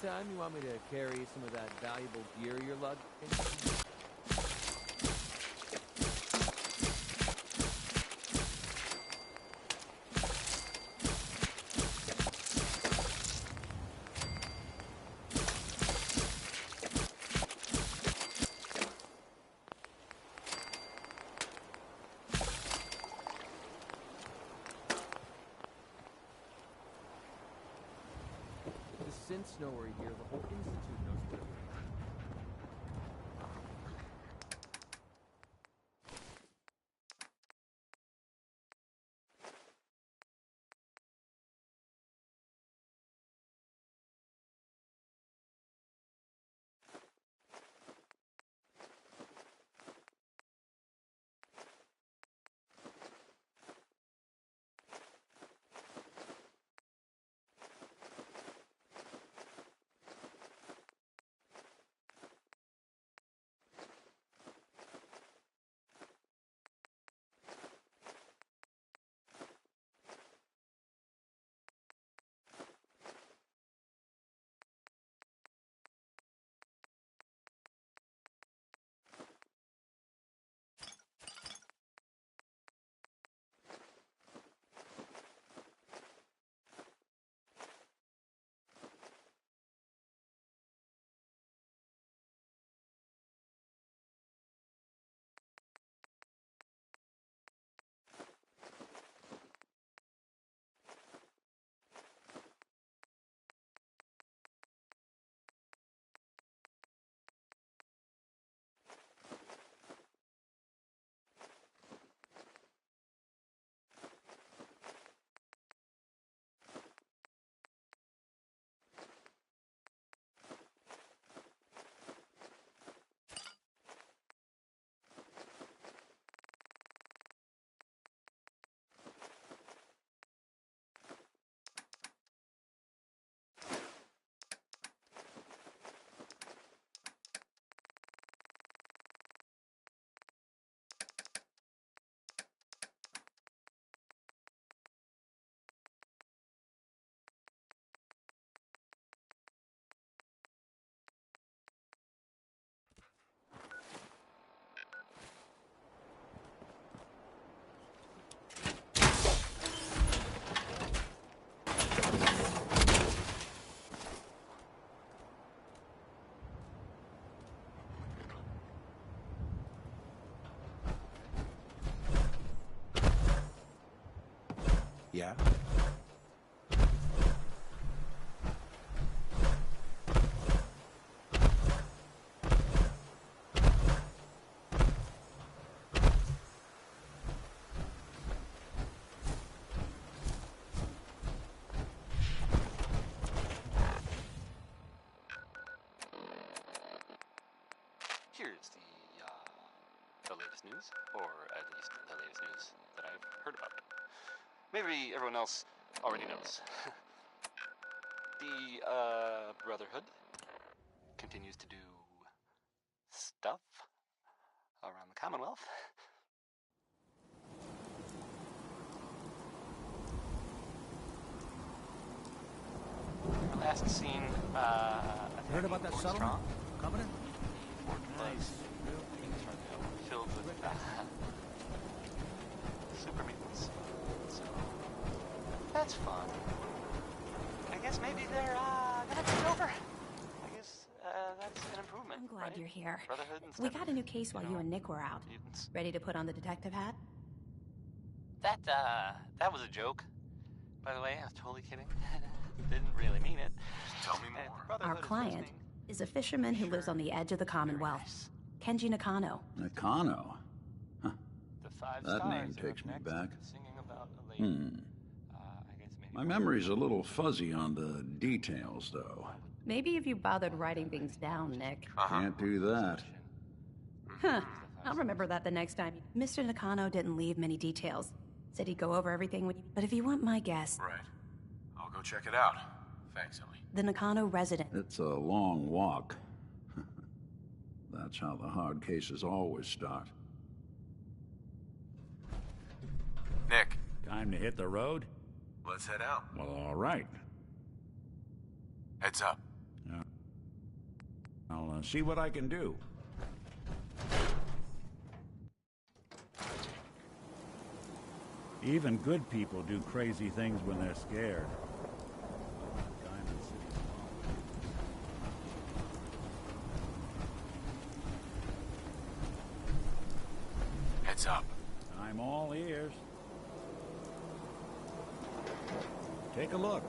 meantime, you want me to carry some of that valuable gear you're lugging? The synths know we're here. The whole institute knows we're here. Yeah? Here's the latest news, or at least the latest news that I've heard about. Maybe everyone else already knows. The Brotherhood continues to do stuff around the Commonwealth. Last seen, Heard about that settlement? Covenant? Nice. Filled with super mutants. So that's fun. I guess maybe they're gonna take over. I guess that's an improvement. I'm glad right? you're here. Brotherhood and We stuff. got a new case while you and Nick were out. Mutants. Ready to put on the detective hat? That was a joke. By the way, I was totally kidding. Didn't really mean it. Tell me more. Our client is a fisherman who lives on the edge of the Commonwealth. Kenji Nakano. Nakano? Huh. The 5 That stars name are takes up me next, back. Singing about a lady. I guess maybe My memory's a little fuzzy on the details, though. Maybe if you bothered writing things down, Nick. Can't do that. Huh. I'll remember that the next time. Mr. Nakano didn't leave many details. Said he'd go over everything with you. But if you want my guess... Right. I'll go check it out. Thanks, Ellie. The Nakano resident. It's a long walk. That's how the hard cases always start. Nick. Time to hit the road? Let's head out. Well, all right. Heads up. Yeah. I'll see what I can do. Even good people do crazy things when they're scared. Diamond City's mom. Heads up. I'm all ears. Take a look.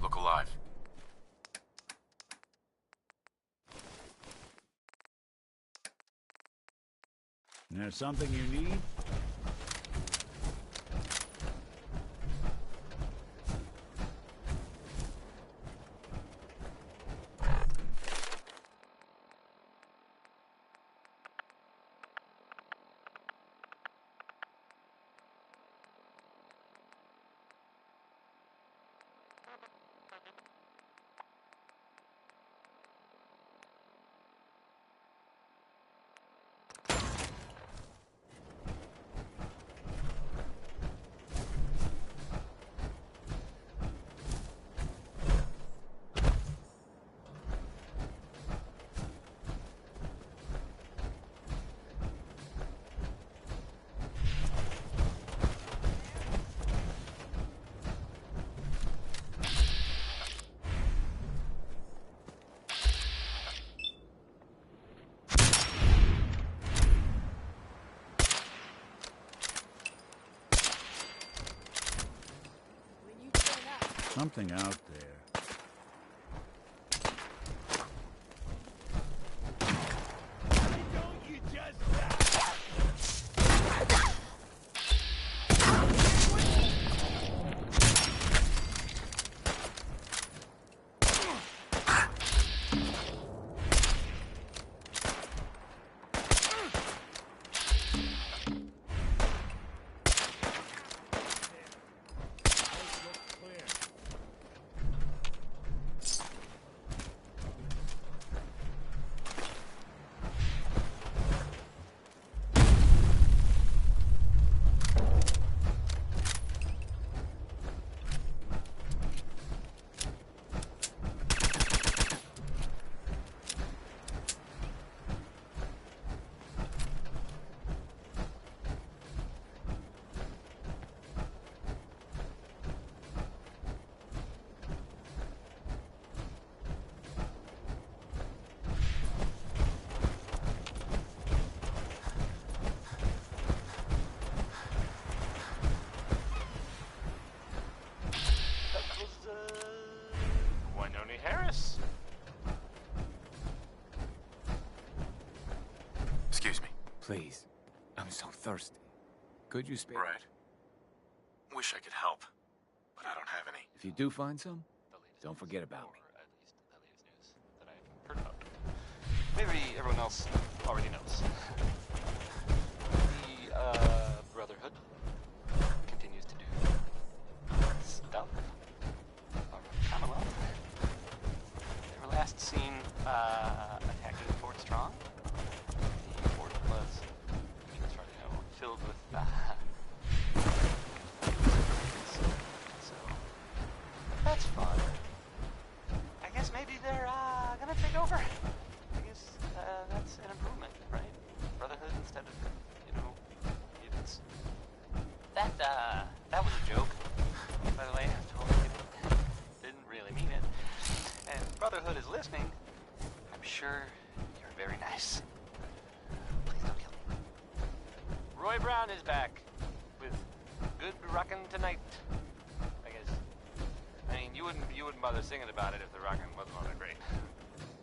Look alive. There's something you need? Something out there. Don't you just Harris. Excuse me. Please. I'm so thirsty. Could you spare? Right. Wish I could help, but I don't have any. If you do find some, don't forget about me. Heard about. Maybe everyone else already knows. The Brotherhood continues to do stuff around Commonwealth. They were last seen attacking Fort Strong. The fort was, as far as I know, filled with so that's fun. I guess maybe they're gonna take over. I guess that's an improvement, right? Brotherhood instead of, mutants. That was a joke, by the way. I totally didn't really mean it. And if Brotherhood is listening, I'm sure you're very nice. Please don't kill me. Roy Brown is back with Good Rockin' Tonight. I guess. I mean, you wouldn't bother singing about it if the rockin' wasn't all that great.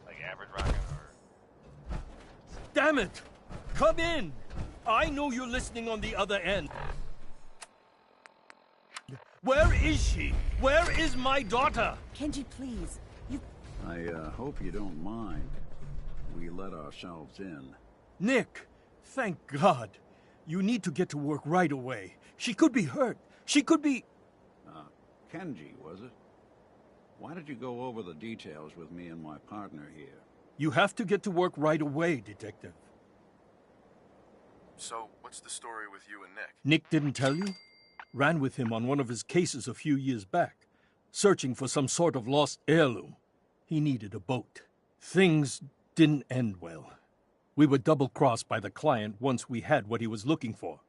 Like average rockin' or... Damn it! Come in! I know you're listening on the other end. Where is she? Where is my daughter? Kenji, please. I hope you don't mind. We let ourselves in. Nick, thank God. You need to get to work right away. She could be hurt. She could be... Kenji, was it? Why did you go over the details with me and my partner here? You have to get to work right away, Detective. So, what's the story with you and Nick? Nick didn't tell you? Ran with him on one of his cases a few years back, searching for some sort of lost heirloom. He needed a boat. Things didn't end well. We were double-crossed by the client once we had what he was looking for.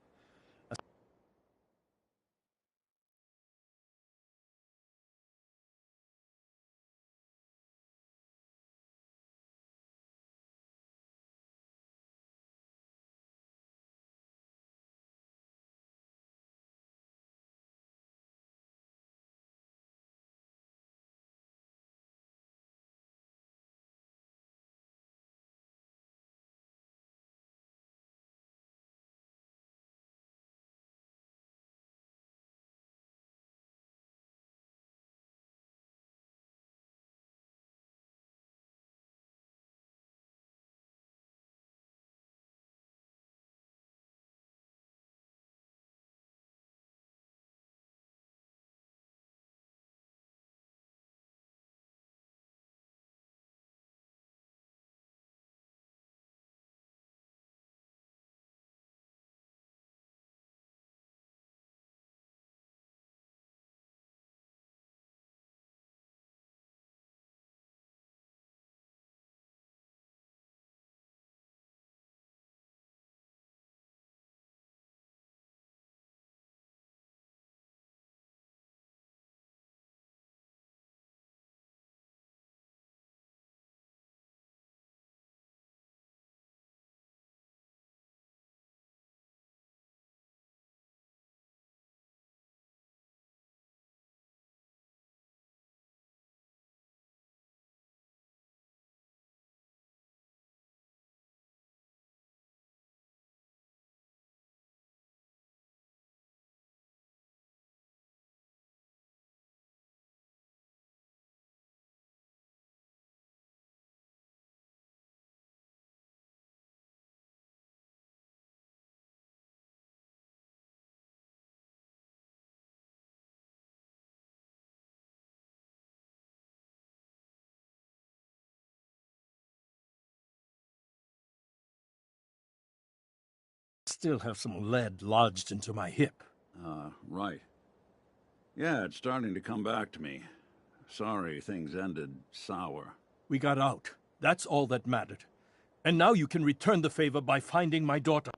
still have some lead lodged into my hip. Right. Yeah, it's starting to come back to me. Sorry things ended sour. We got out. That's all that mattered. And now you can return the favor by finding my daughter.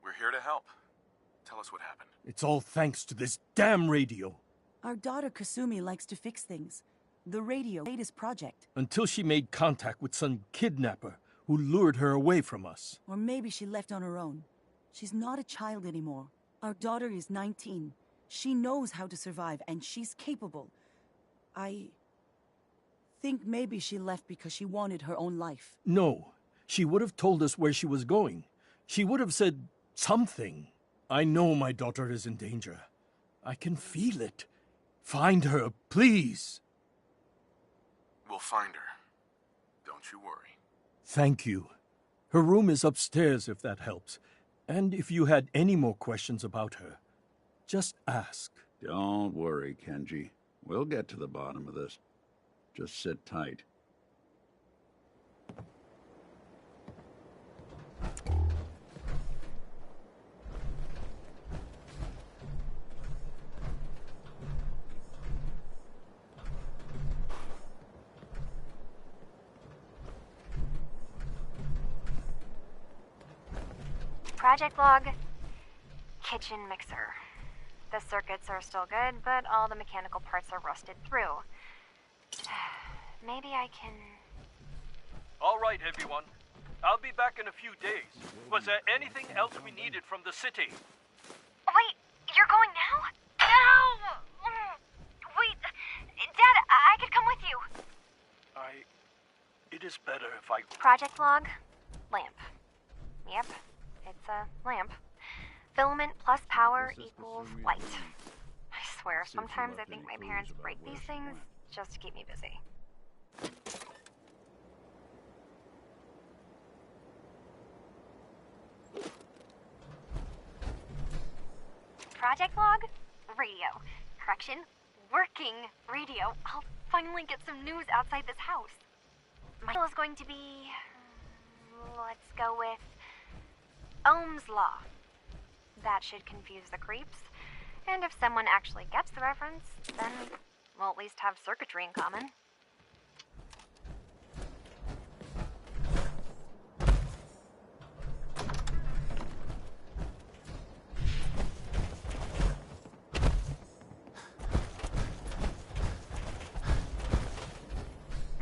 We're here to help. Tell us what happened. It's all thanks to this damn radio. Our daughter Kasumi likes to fix things. The radio, latest project. Until she made contact with some kidnapper who lured her away from us. Or maybe she left on her own. She's not a child anymore. Our daughter is 19. She knows how to survive, and she's capable. I think maybe she left because she wanted her own life. No, she would have told us where she was going. She would have said something. I know my daughter is in danger. I can feel it. Find her, please. We'll find her. Don't you worry. Thank you. Her room is upstairs, if that helps. And if you had any more questions about her, just ask. Don't worry, Kenji. We'll get to the bottom of this. Just sit tight. Project log, kitchen mixer. The circuits are still good, but all the mechanical parts are rusted through. Maybe I can... All right, everyone. I'll be back in a few days. Was there anything else we needed from the city? Wait, you're going now? No! Wait, Dad, I could come with you. It is better if I... Project log, lamp. Yep, it's a lamp. Filament plus power equals light. I swear, sometimes I think my parents break these things just to keep me busy. Project log, radio. Correction, working radio. I'll finally get some news outside this house. My goal is going to be... let's go with... Ohm's Law. That should confuse the creeps. And if someone actually gets the reference, then we'll at least have circuitry in common.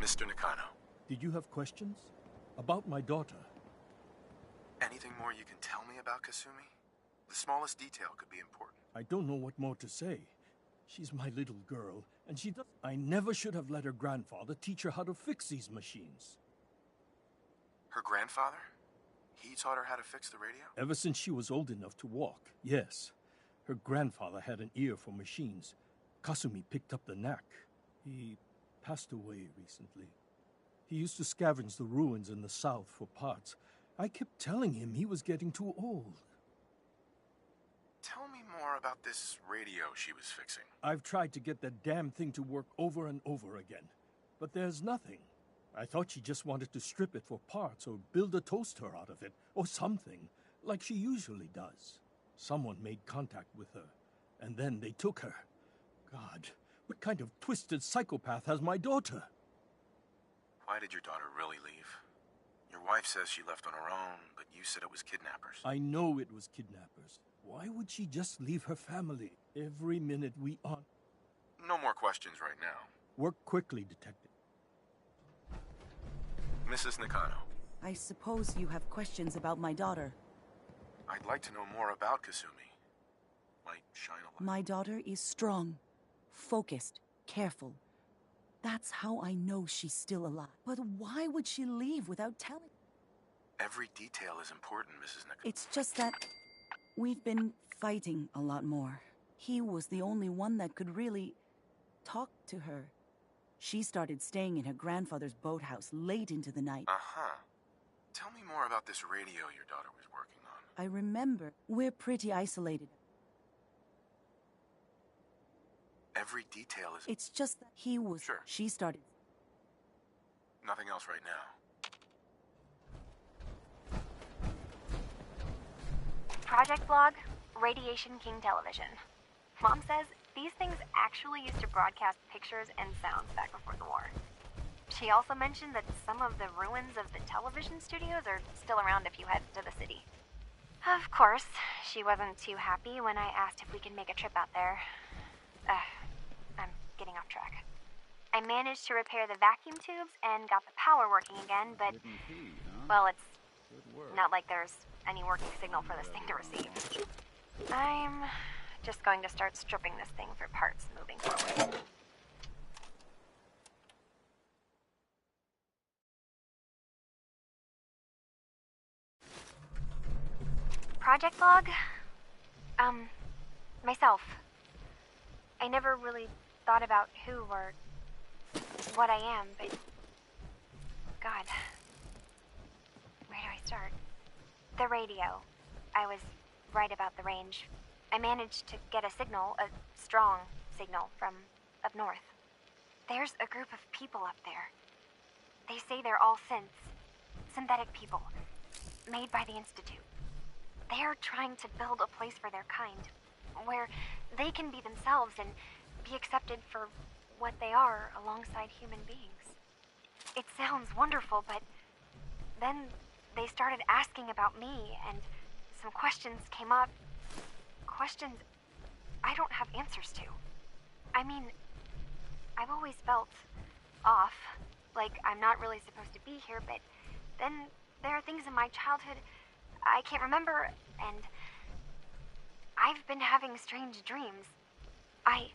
Mr. Nakano. Did you have questions? About my daughter? Anything more you can tell me about Kasumi? The smallest detail could be important. I don't know what more to say. She's my little girl, and she does... I never should have let her grandfather teach her how to fix these machines. Her grandfather? He taught her how to fix the radio? Ever since she was old enough to walk, yes. Her grandfather had an ear for machines. Kasumi picked up the knack. He passed away recently. He used to scavenge the ruins in the south for parts. I kept telling him he was getting too old. Tell me more about this radio she was fixing. I've tried to get that damn thing to work over and over again, but there's nothing. I thought she just wanted to strip it for parts or build a toaster out of it, or something, like she usually does. Someone made contact with her, and then they took her. God, what kind of twisted psychopath has my daughter? Why did your daughter really leave? Your wife says she left on her own, but you said it was kidnappers. I know it was kidnappers. Why would she just leave her family? Every minute we on... No more questions right now. Work quickly, Detective. Mrs. Nakano, I suppose you have questions about my daughter. I'd like to know more about Kasumi. Might shine a light. My daughter is strong, focused, careful. That's how I know she's still alive. But why would she leave without telling? Every detail is important, Mrs. Nakano. It's just that we've been fighting a lot more. He was the only one that could really talk to her. She started staying in her grandfather's boathouse late into the night. Uh-huh. Tell me more about this radio your daughter was working on. I remember. We're pretty isolated. Every detail is... It's just that he was... Sure. She started... Nothing else right now. Project Log, Radiation King Television. Mom says these things actually used to broadcast pictures and sounds back before the war. She also mentioned that some of the ruins of the television studios are still around if you head to the city. Of course, she wasn't too happy when I asked if we could make a trip out there. I'm getting off track. I managed to repair the vacuum tubes and got the power working again, but, well, it's not like there's any working signal for this thing to receive. I'm just going to start stripping this thing for parts moving forward. Project Log? Myself. I never really thought about who or what I am, but... God. Where do I start? The radio. I was right about the range. I managed to get a signal, a strong signal, from up north. There's a group of people up there. They say they're all synths. Synthetic people. Made by the Institute. They're trying to build a place for their kind, where they can be themselves and be accepted for what they are alongside human beings. It sounds wonderful, but then they started asking about me, and some questions came up. Questions I don't have answers to. I mean, I've always felt off, like I'm not really supposed to be here, but then there are things in my childhood I can't remember, and I've been having strange dreams. I'm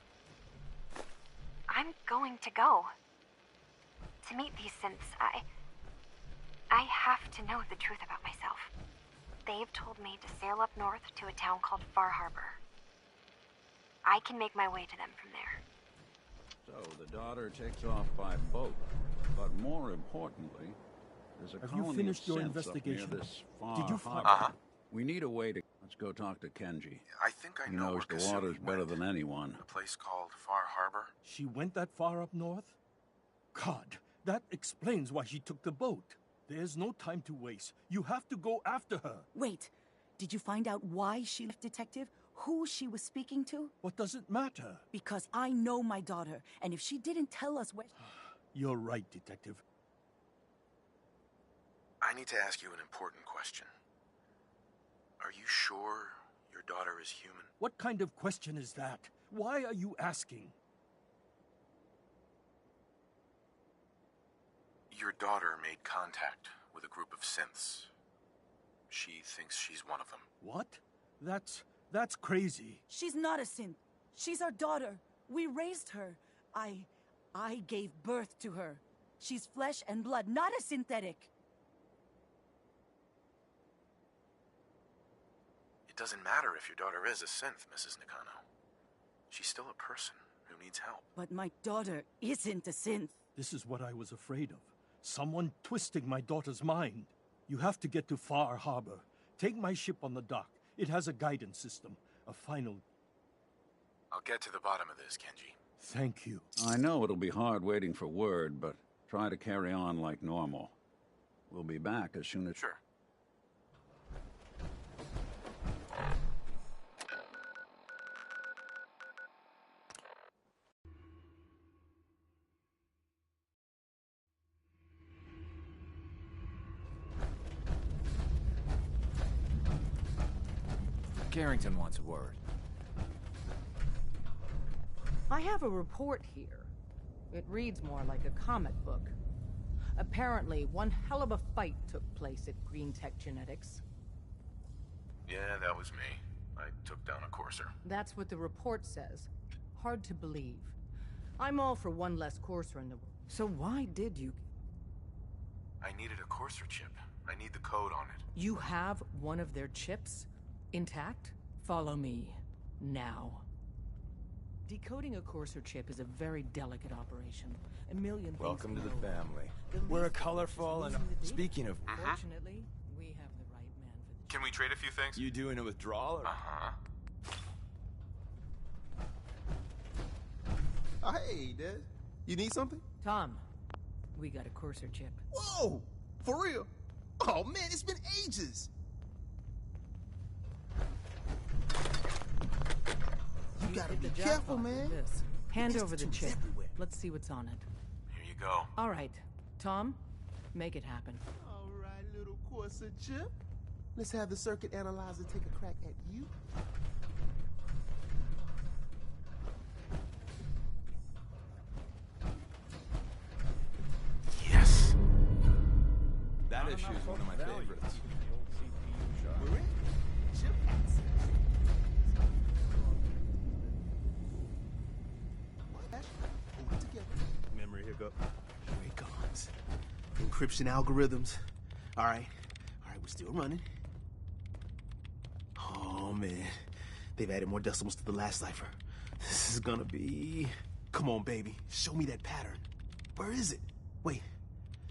going to go. To meet these synths, I have to know the truth about myself. They've told me to sail up north to a town called Far Harbor. I can make my way to them from there. So the daughter takes off by boat, but more importantly, there's a Have colony you finished of your synths investigation? up near this Far Did you Harbor. find... We need a way to... Let's go talk to Kenji. I think I He know knows where the Kasumi waters better went. than anyone. A place called Far Harbor. She went that far up north? God, that explains why she took the boat. There's no time to waste. You have to go after her. Wait, did you find out why she left, Detective? Who she was speaking to? What does it matter? Because I know my daughter, and if she didn't tell us where... You're right, Detective. I need to ask you an important question. Are you sure your daughter is human? What kind of question is that? Why are you asking? Your daughter made contact with a group of synths. She thinks she's one of them. What? That's crazy. She's not a synth. She's our daughter. We raised her. I gave birth to her. She's flesh and blood, not a synthetic. It doesn't matter if your daughter is a synth, Mrs. Nakano. She's still a person who needs help. But my daughter isn't a synth. This is what I was afraid of. Someone twisting my daughter's mind. You have to get to Far Harbor. Take my ship on the dock. It has a guidance system. A final... I'll get to the bottom of this, Kenji. Thank you. I know it'll be hard waiting for word, but try to carry on like normal. We'll be back as soon as... Sure. Carrington wants a word. I have a report here. It reads more like a comic book. Apparently, one hell of a fight took place at Green Tech Genetics. Yeah, that was me. I took down a courser. That's what the report says. Hard to believe. I'm all for one less courser in the world. So why did you... I needed a courser chip. I need the code on it. You have one of their chips? Intact? Follow me. Now. Decoding a courser chip is a very delicate operation. A million things. Welcome to the can go wrong. family. We're a colorful and... Speaking of... Fortunately, we have the right man for the... Can we trade a few things? You doing a withdrawal or... Uh-huh. Oh, hey, Des. You need something? Tom, we got a courser chip. Whoa! For real? Oh, man, it's been ages! You gotta be careful, man. This. Hand There's over the tubes chip. everywhere. Let's see what's on it. Here you go. All right. Tom, make it happen. All right, little Corsa chip. Let's have the circuit analyzer take a crack at you. Yes. That issue is one of my favorites. We're in. Chip. Hold it together. Memory hiccup. Here it comes. Encryption algorithms. All right, we're still running. Oh, man. They've added more decimals to the last cipher. This is gonna be... Come on, baby. Show me that pattern. Where is it? Wait.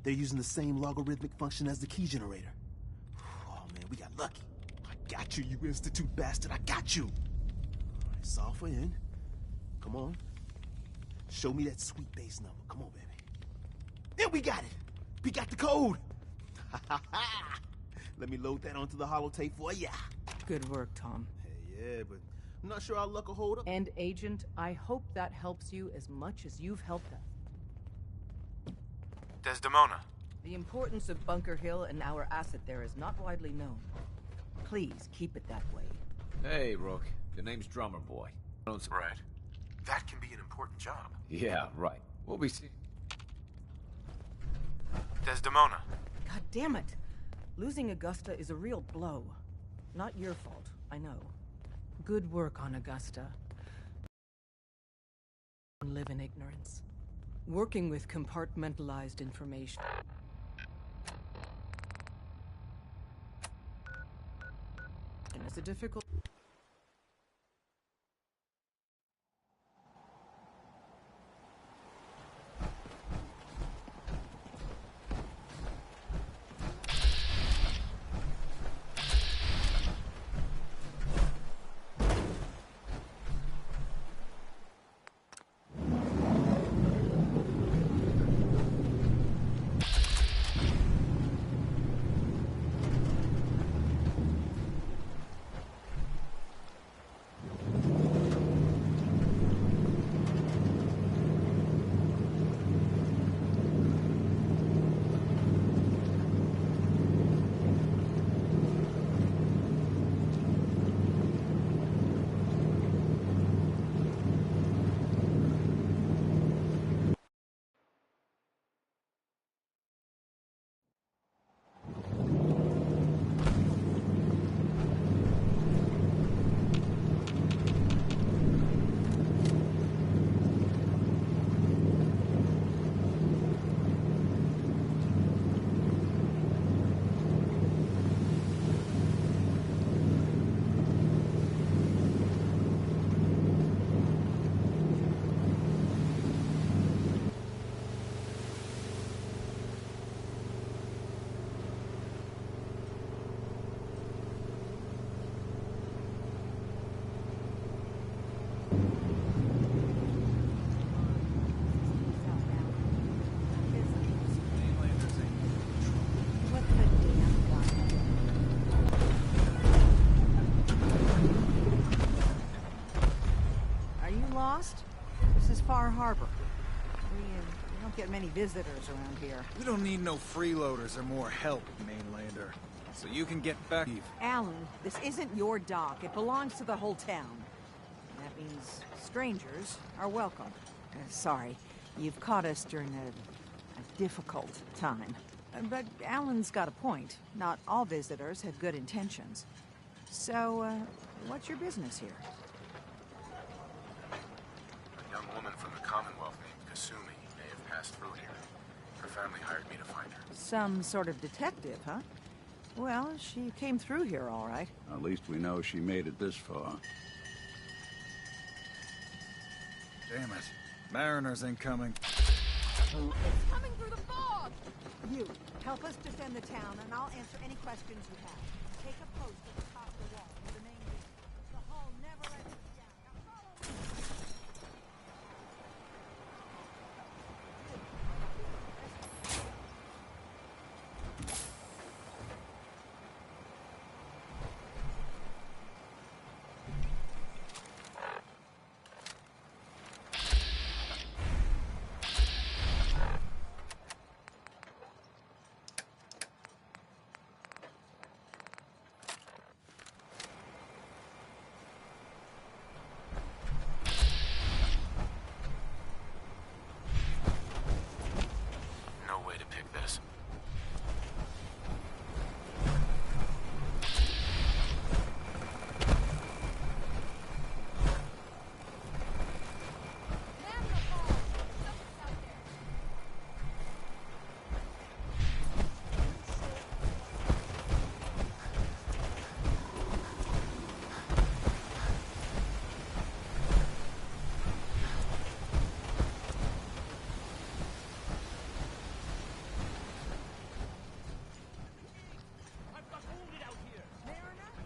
They're using the same logarithmic function as the key generator. Oh, man, we got lucky. I got you, you Institute bastard. I got you. All right, solve for N. Come on. Show me that sweet base number. Come on, baby. Then we got it. We got the code. Let me load that onto the holotape for ya. Good work, Tom. Hey, yeah, but I'm not sure our luck will hold up. And Agent, I hope that helps you as much as you've helped us. Desdemona. The importance of Bunker Hill and our asset there is not widely known. Please keep it that way. Hey, Rook. The name's Drummer Boy. Right. That can be an important job. Yeah, right. We'll be seeing. Desdemona. God damn it! Losing Augusta is a real blow. Not your fault, I know. Good work on Augusta. Live in ignorance. Working with compartmentalized information. And it's a difficult... This is Far Harbor. We don't get many visitors around here. We don't need no freeloaders or more help, mainlander. So you can get back. Alan, this isn't your dock. It belongs to the whole town. That means strangers are welcome. Sorry. You've caught us during a difficult time. But Alan's got a point. Not all visitors have good intentions. So, what's your business here? A young woman from the Commonwealth named Kasumi may have passed through here. Her family hired me to find her. Some sort of detective, huh? Well, she came through here all right. At least we know she made it this far. Damn it. Mariners incoming. It's coming through the fog! You, help us defend the town, and I'll answer any questions you have. Take a post at the top of the wall with the main gate. The hall never lets us down. Now follow me!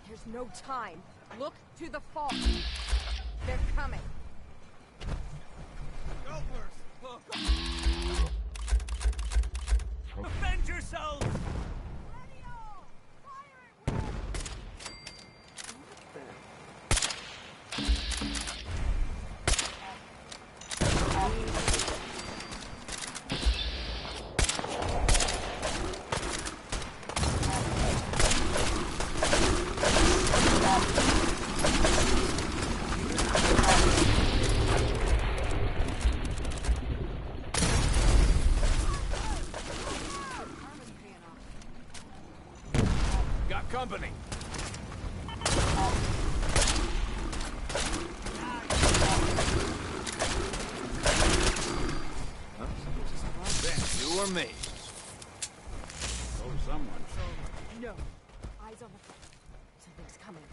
There's no time. Look to the fog. They're coming. Defend yourselves! Company. You or me? Oh, someone. No. Eyes on the front. Something's coming.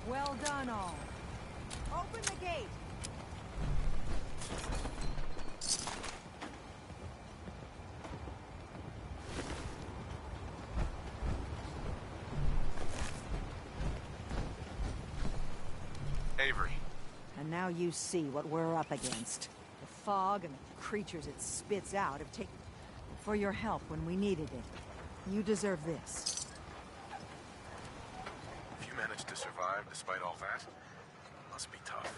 Well done, all. Open the gate. Avery. And now you see what we're up against. The fog and the creatures it spits out have taken for your help when we needed it. You deserve this. If you managed to survive despite all that, it must be tough.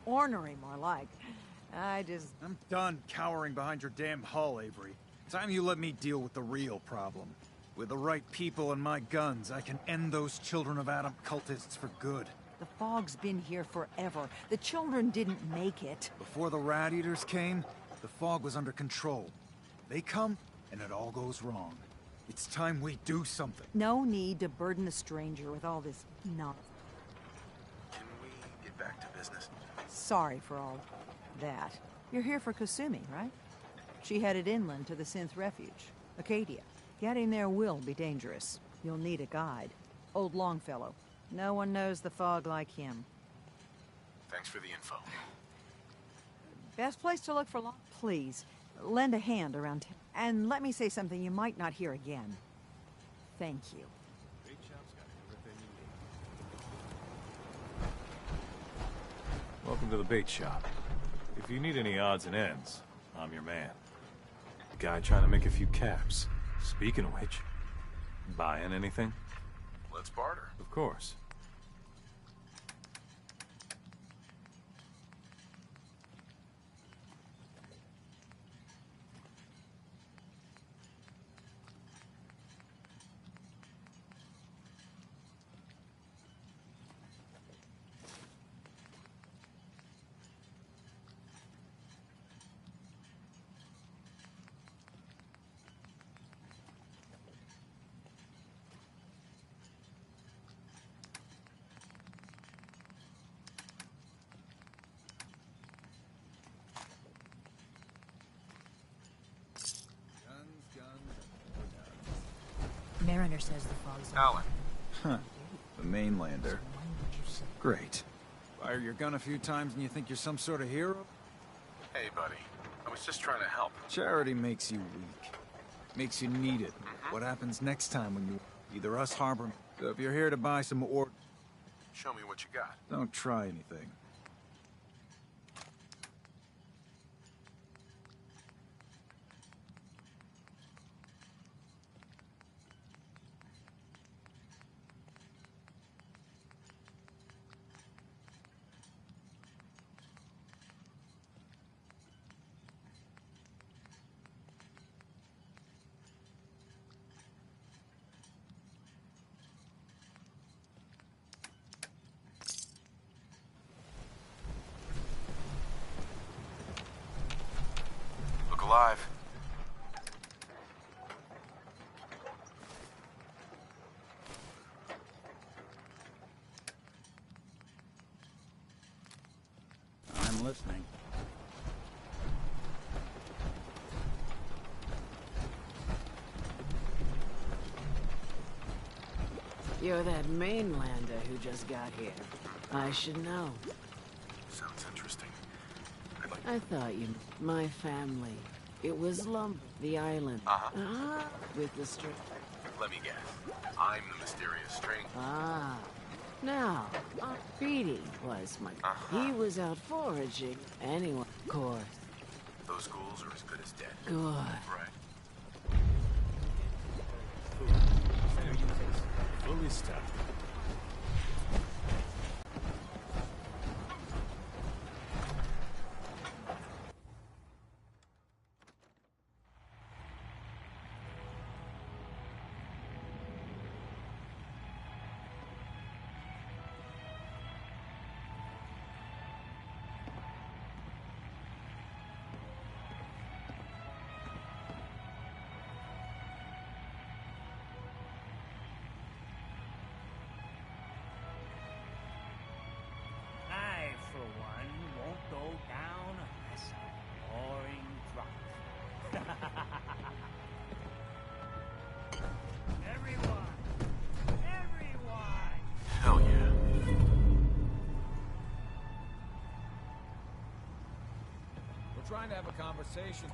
Ornery, more like. I'm done cowering behind your damn hull, Avery. Time you let me deal with the real problem. With the right people and my guns, I can end those Children of Adam cultists for good. The fog's been here forever. The children didn't make it. Before the Rat Eaters came, the fog was under control. They come, and it all goes wrong. It's time we do something. No need to burden a stranger with all this nonsense. Can we get back to business? Sorry for all that. You're here for Kasumi, right? She headed inland to the Synth Refuge, Acadia. Getting there will be dangerous. You'll need a guide. Old Longfellow. No one knows the fog like him. Thanks for the info. Best place to look for long. Please, lend a hand around town. And let me say something you might not hear again. Thank you. Bait shop's got everything you need. Welcome to the bait shop. If you need any odds and ends, I'm your man. Guy trying to make a few caps. Speaking of which, buying anything? Let's barter. Of course. Mariner says the fog's Alan. Huh. The mainlander. Great. Fire your gun a few times and you think you're some sort of hero? Hey, buddy. I was just trying to help. Charity makes you weak. Makes you need it. What happens next time when you... Either us harbor... So if you're here to buy some ore... Show me what you got. Don't try anything. Alive. I'm listening. You're that mainlander who just got here. I should know. Sounds interesting. I thought you... My family. It was the island. Uh-huh. With the string. Let me guess. I'm the mysterious string. Ah. Now, Beatty was my... He was out foraging. Anyway, of course. Those ghouls are as good as dead. Good. Right. Fully stocked. Hell yeah. We're trying to have a conversation.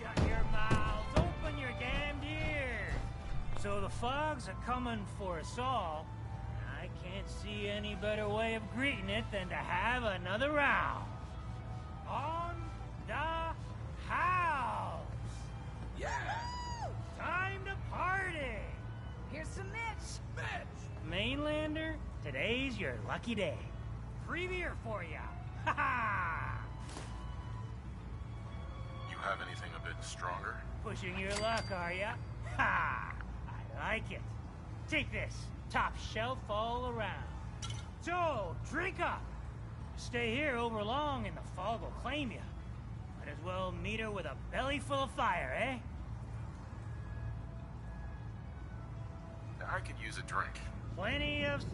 Shut your mouths, open your damned ears. So the fogs are coming for us all. I can't see any better way of greeting it than to have another round. On the house. Yeah! Time to party. Here's some Mitch. Mainlander, today's your lucky day. Free beer for ya. Ha ha! You have anything a bit stronger? Pushing your luck, are ya? Ha! I like it. Take this. Top shelf all around. So, drink up. Stay here over long and the fog will claim you. Might as well meet her with a belly full of fire, eh? I could use a drink. Plenty of...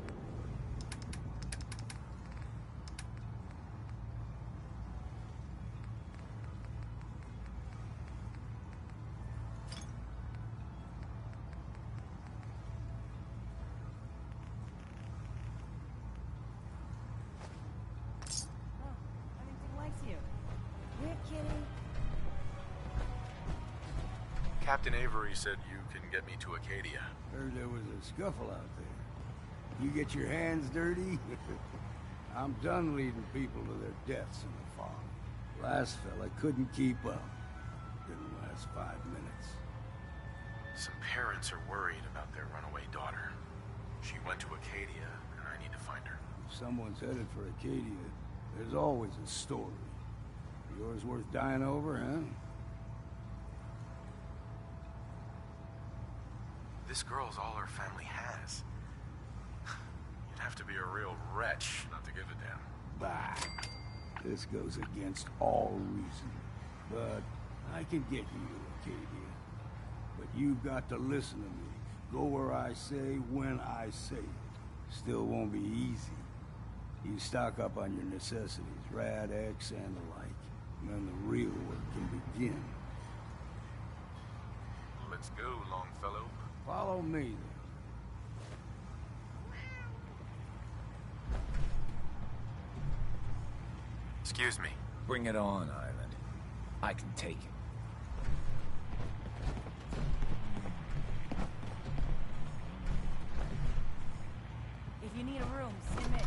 Captain Avery said you can get me to Acadia. Heard there was a scuffle out there. You get your hands dirty? I'm done leading people to their deaths in the fog. Last fella couldn't keep up. Didn't last 5 minutes. Some parents are worried about their runaway daughter. She went to Acadia, and I need to find her. If someone's headed for Acadia, there's always a story. Yours worth dying over, huh? This girl's all her family has. You'd have to be a real wretch not to give a damn. Bah. This goes against all reason. But I can get you to Acadia. But you've got to listen to me. Go where I say, when I say it. Still won't be easy. You stock up on your necessities, Rad X and the like. And then the real work can begin. Let's go, Longfellow. Follow me, then. Excuse me. Bring it on, Island. I can take it. If you need a room, see Mitch.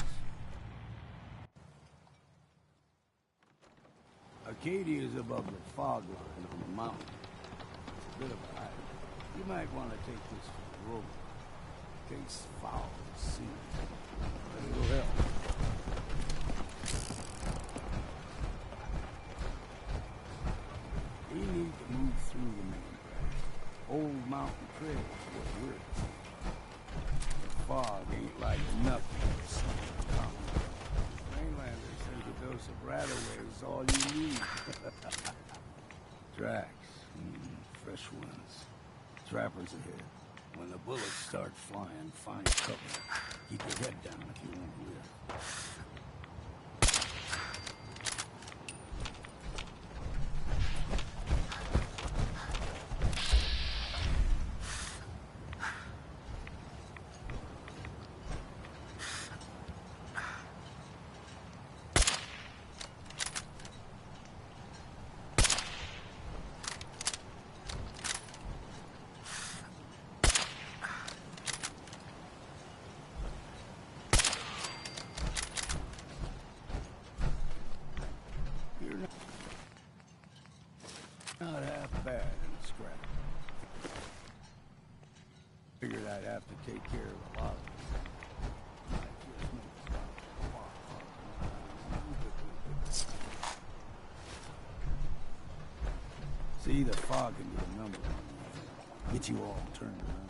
Acadia is above the fog line on the mountain. It's a bit of a hike. You might want to take this for the road, in case foul is seen. But it'll help. We need to move through the main branch. Old mountain trail is what we're doing. The fog ain't like nothing for something common. Mainlanders think a dose of Radaway is all you need. Tracks, fresh ones. Trappers ahead. When the bullets start flying, find cover. Keep your head down if you want to live. Not half bad in a scrap. Figured I'd have to take care of a lot of them. See, the fog can do a number on you. Get you all turned around.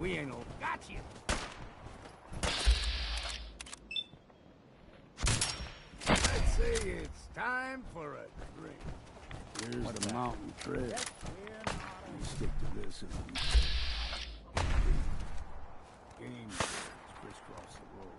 We ain't all got you. I'd say it's time for a drink. Here's the mountain trail. You stick to this and game crisscross the road.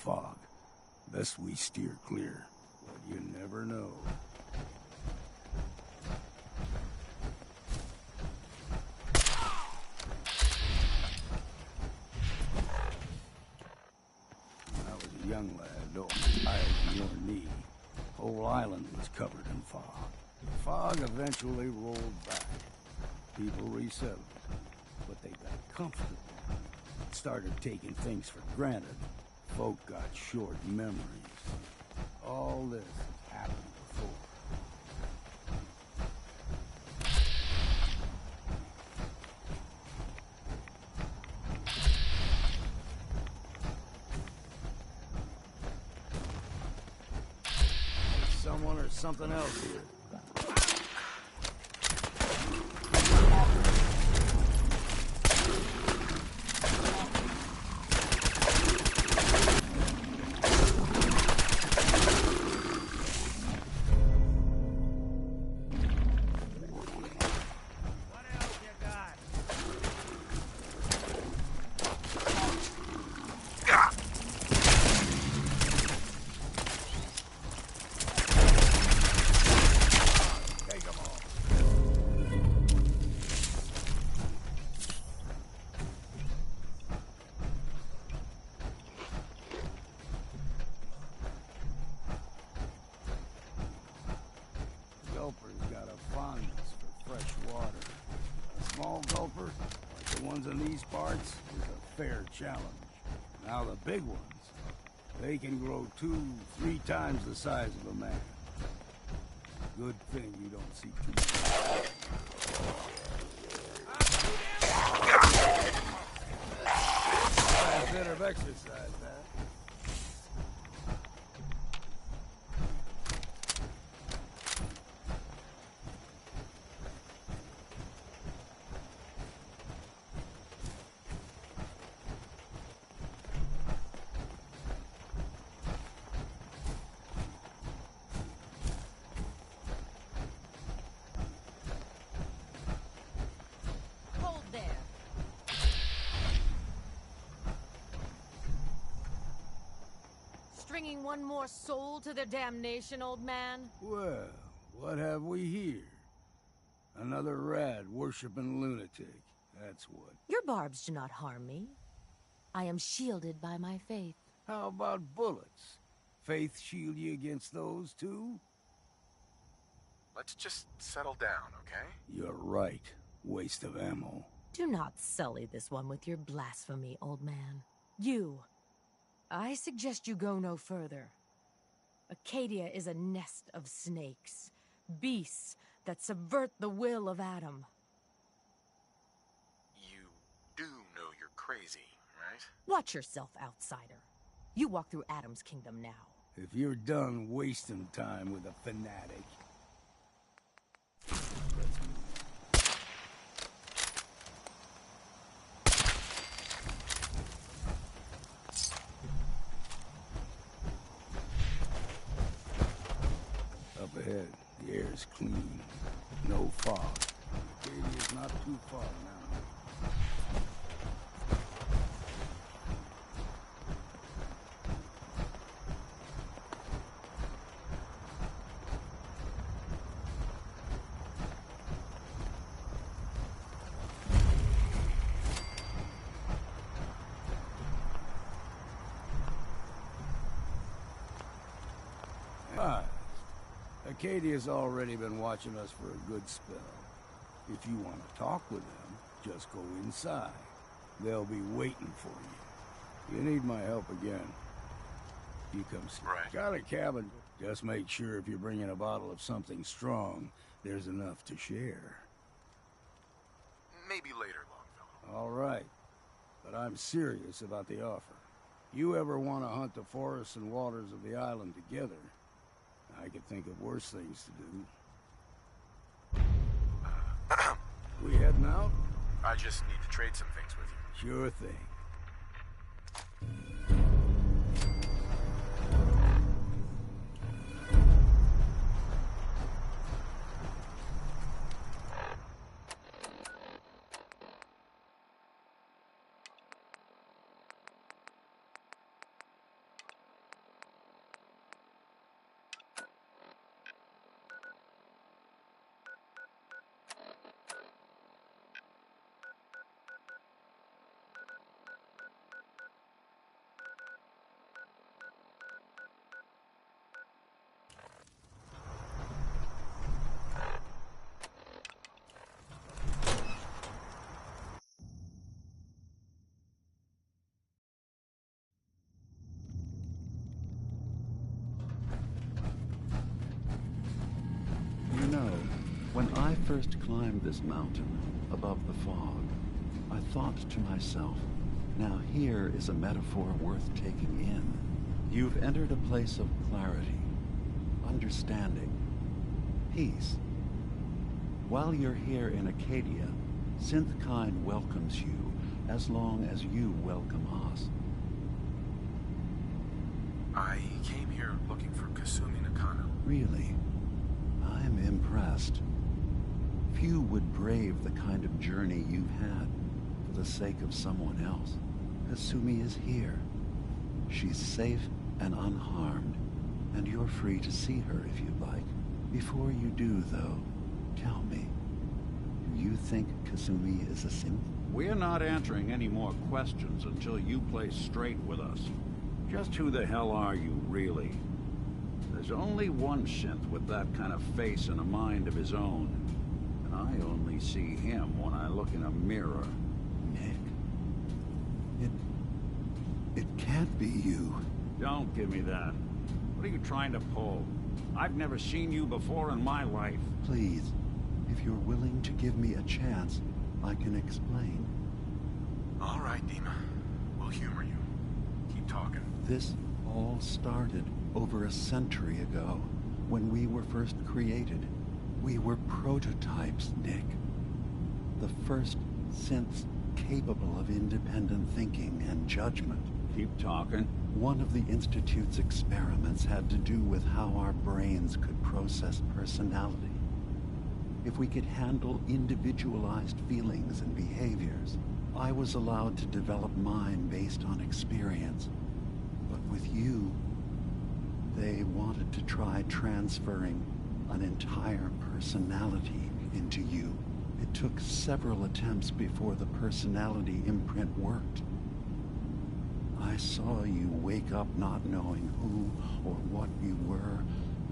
fog. Best we steer clear, but you never know. When I was a young lad, higher than your knee, whole island was covered in fog. The fog eventually rolled back. People resettled, but they got comfortable. Started taking things for granted. Folk got short memories. All this has happened before. There's someone or something else here. Gulper's got a fondness for fresh water. A small gulper, like the ones in these parts, is a fair challenge. Now the big ones, they can grow 2-3 times the size of a man. Good thing you don't see too much. A bit of exercise, man. Bringing one more soul to their damnation, old man? Well, what have we here? Another rad worshipping lunatic. That's what. Your barbs do not harm me. I am shielded by my faith. How about bullets? Faith shield you against those, too? Let's just settle down, okay? You're right. Waste of ammo. Do not sully this one with your blasphemy, old man. You. I suggest you go no further. Acadia is a nest of snakes. Beasts that subvert the will of Adam. You do know you're crazy, right? Watch yourself, outsider. You walk through Adam's kingdom now. If you're done wasting time with a fanatic... Up ahead, the air's clean. No fog. Acadia's not too far now. Acadia's already been watching us for a good spell. If you want to talk with them, just go inside. They'll be waiting for you. You need my help again. You come see. Right. Got a cabin. Just make sure if you're bringing a bottle of something strong, there's enough to share. Maybe later, Longfellow. All right. But I'm serious about the offer. You ever want to hunt the forests and waters of the island together, I could think of worse things to do. We heading out? I just need to trade some things with you. Sure thing. When I first climbed this mountain, above the fog, I thought to myself, now here is a metaphor worth taking in. You've entered a place of clarity, understanding, peace. While you're here in Acadia, Synthkind welcomes you as long as you welcome us. I came here looking for Kasumi Nakano. Really? I'm impressed. Few would brave the kind of journey you've had for the sake of someone else. Kasumi is here. She's safe and unharmed, and you're free to see her if you'd like. Before you do, though, tell me, do you think Kasumi is a synth? We're not answering any more questions until you play straight with us. Just who the hell are you, really? There's only one synth with that kind of face and a mind of his own. And I only see him when I look in a mirror. Nick, it can't be you. Don't give me that. What are you trying to pull? I've never seen you before in my life. Please, if you're willing to give me a chance, I can explain. All right, Dima. We'll humor you. Keep talking. This all started over a century ago, when we were first created. We were prototypes, Nick. The first synths capable of independent thinking and judgment. Keep talking. One of the Institute's experiments had to do with how our brains could process personality. If we could handle individualized feelings and behaviors, I was allowed to develop mine based on experience. But with you, they wanted to try transferring an entire personality into you. It took several attempts before the personality imprint worked. I saw you wake up not knowing who or what you were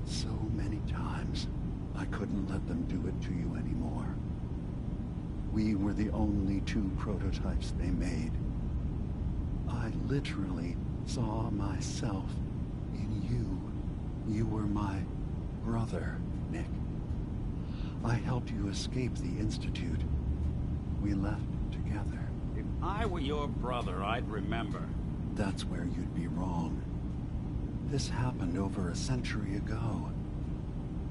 so many times. I couldn't let them do it to you anymore. We were the only two prototypes they made. I literally saw myself in you. You were my brother, Nick. I helped you escape the Institute. We left together. If I were your brother, I'd remember. That's where you'd be wrong. This happened over a century ago.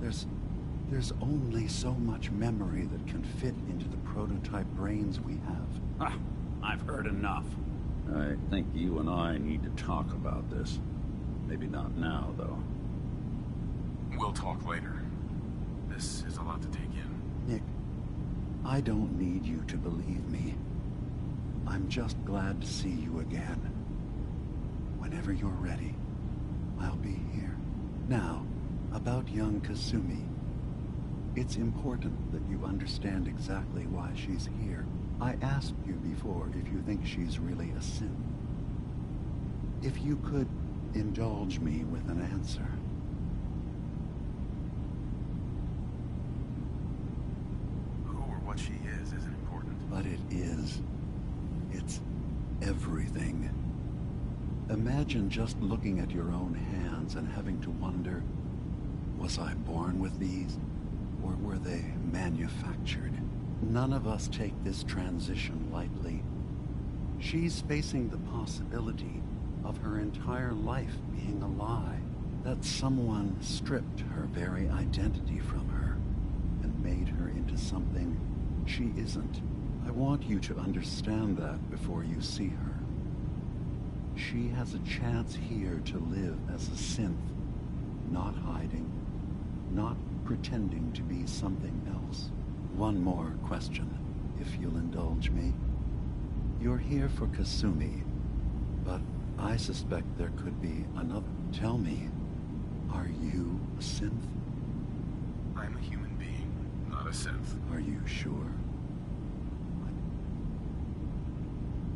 There's only so much memory that can fit into the prototype brains we have. I've heard enough. I think you and I need to talk about this. Maybe not now, though. We'll talk later. This is a lot to take in. Nick, I don't need you to believe me. I'm just glad to see you again. Whenever you're ready, I'll be here. Now, about young Kasumi. It's important that you understand exactly why she's here. I asked you before if you think she's really a synth. If you could indulge me with an answer. Who or what she is isn't important. But it is. It's everything. Imagine just looking at your own hands and having to wonder, was I born with these? Or were they manufactured? None of us take this transition lightly. She's facing the possibility of her entire life being a lie, that someone stripped her very identity from her and made her into something she isn't. I want you to understand that before you see her. She has a chance here to live as a synth, not hiding, not pretending to be something else. One more question, if you'll indulge me. You're here for Kasumi, but I suspect there could be another. Tell me, are you a synth? I'm a human being, not a synth. Are you sure?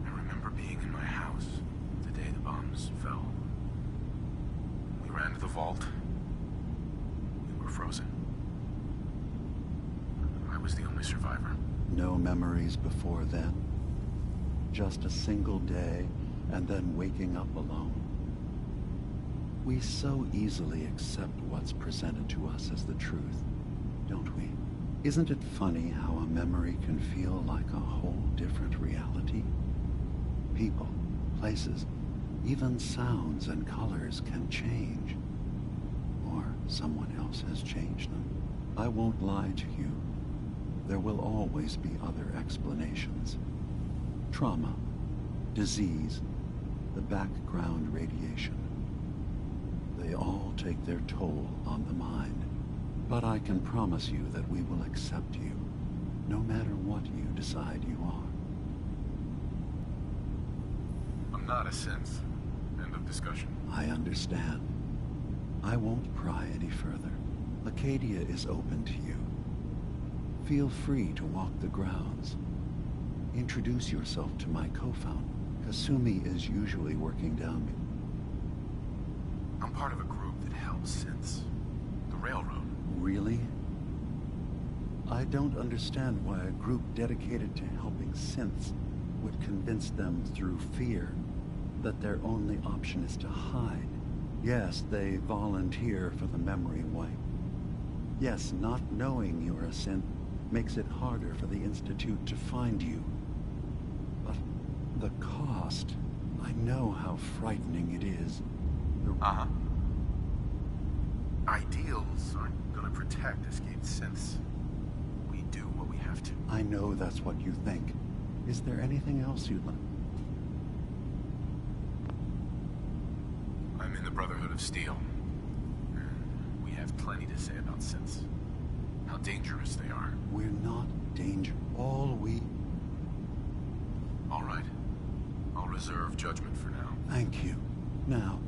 I remember being in my house the day the bombs fell. We ran to the vault. We were frozen. I was the only survivor. No memories before then? Just a single day, and then waking up alone? We so easily accept what's presented to us as the truth, don't we? Isn't it funny how a memory can feel like a whole different reality? People, places, even sounds and colors can change. Or someone else has changed them. I won't lie to you. There will always be other explanations. Trauma, disease, the background radiation. They all take their toll on the mind. But I can promise you that we will accept you, no matter what you decide you are. I'm not a synth. End of discussion. I understand. I won't pry any further. Acadia is open to you. Feel free to walk the grounds. Introduce yourself to my co-founder. Kasumi is usually working down me. I'm part of a group that helps synths. The Railroad. Really? I don't understand why a group dedicated to helping synths would convince them through fear that their only option is to hide. Yes, they volunteer for the memory wipe. Yes, not knowing you're a synth makes it harder for the Institute to find you. But the cost, I know how frightening it is. Uh-huh. Ideals aren't gonna protect escaped synths. We do what we have to. I know that's what you think. Is there anything else you'd like? I'm in the Brotherhood of Steel. We have plenty to say about synths. How dangerous they are. We're not dangerous. All right. I'll reserve judgment for now. Thank you. Now,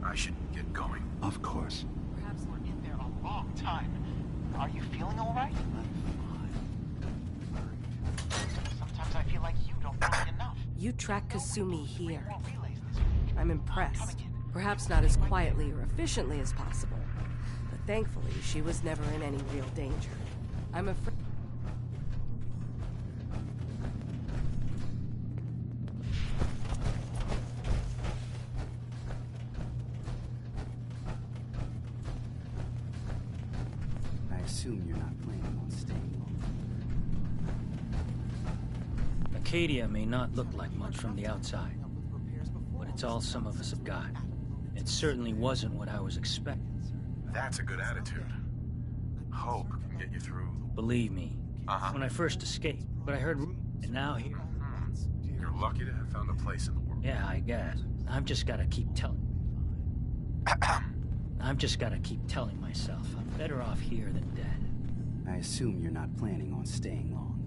I should get going. Of course. Perhaps we're in there a long time. Are you feeling all right? Sometimes I feel like you don't know me enough. You tracked Kasumi here. I'm impressed. Perhaps not as quietly or efficiently as possible, but thankfully she was never in any real danger. I'm afraid... I assume you're not planning on staying long. Acadia may not look like much from the outside, but it's all some of us have got. It certainly wasn't what I was expecting. That's a good attitude. Hope can get you through. Believe me, when I first escaped, but I heard and now here. You're lucky to have found a place in the world. Yeah, I guess. I've just got to keep telling myself I'm better off here than dead. I assume you're not planning on staying long.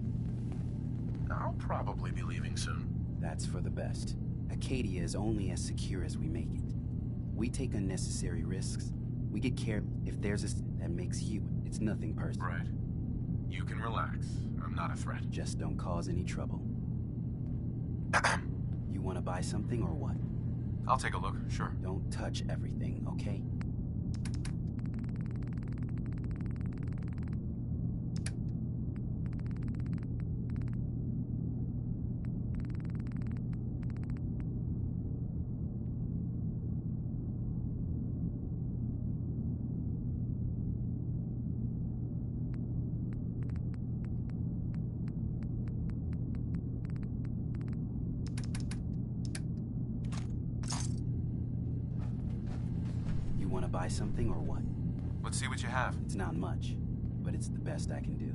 I'll probably be leaving soon. That's for the best. Acadia is only as secure as we make it. We take unnecessary risks. We get care if there's a that makes you. It's nothing personal. Right. You can relax. I'm not a threat. Just don't cause any trouble. You want to buy something or what? I'll take a look, sure. Don't touch everything, okay? You want to buy something or what? Let's see what you have. It's not much, but it's the best I can do.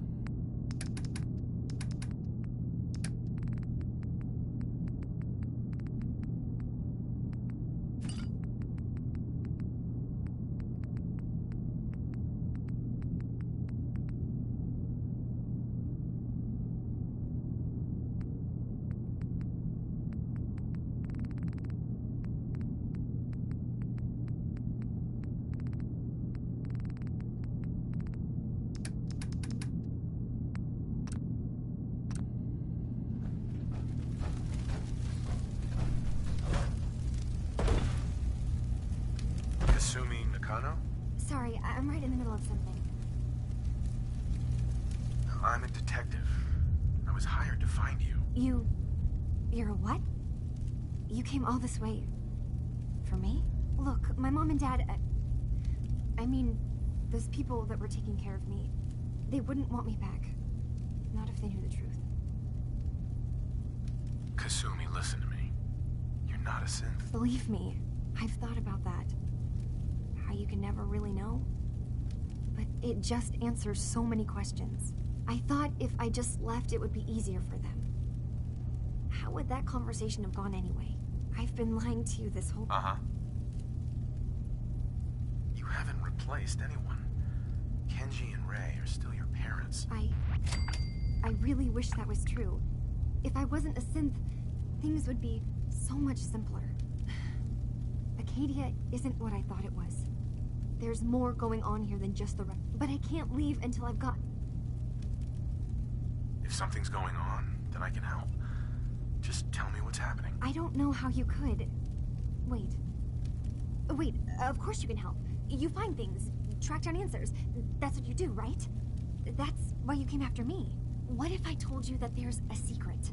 Nakano? Sorry, I'm right in the middle of something. I'm a detective. I was hired to find you. You're a what? You came all this way... for me? Look, my mom and dad... I mean, those people that were taking care of me, they wouldn't want me back. Not if they knew the truth. Kasumi, listen to me. You're not a synth. Believe me, I've thought about that. How you can never really know. But it just answers so many questions. I thought if I just left, it would be easier for them. How would that conversation have gone anyway? I've been lying to you this whole time. Uh-huh. You haven't replaced anyone. Kenji and Rei are still your parents. I really wish that was true. If I wasn't a synth, things would be so much simpler. Acadia isn't what I thought it was. There's more going on here than just the rest. But I can't leave until I've got... If something's going on, then I can help. Just tell me what's happening. I don't know how you could. Wait, of course you can help. You find things, track down answers. That's what you do, right? That's why you came after me. What if I told you that there's a secret?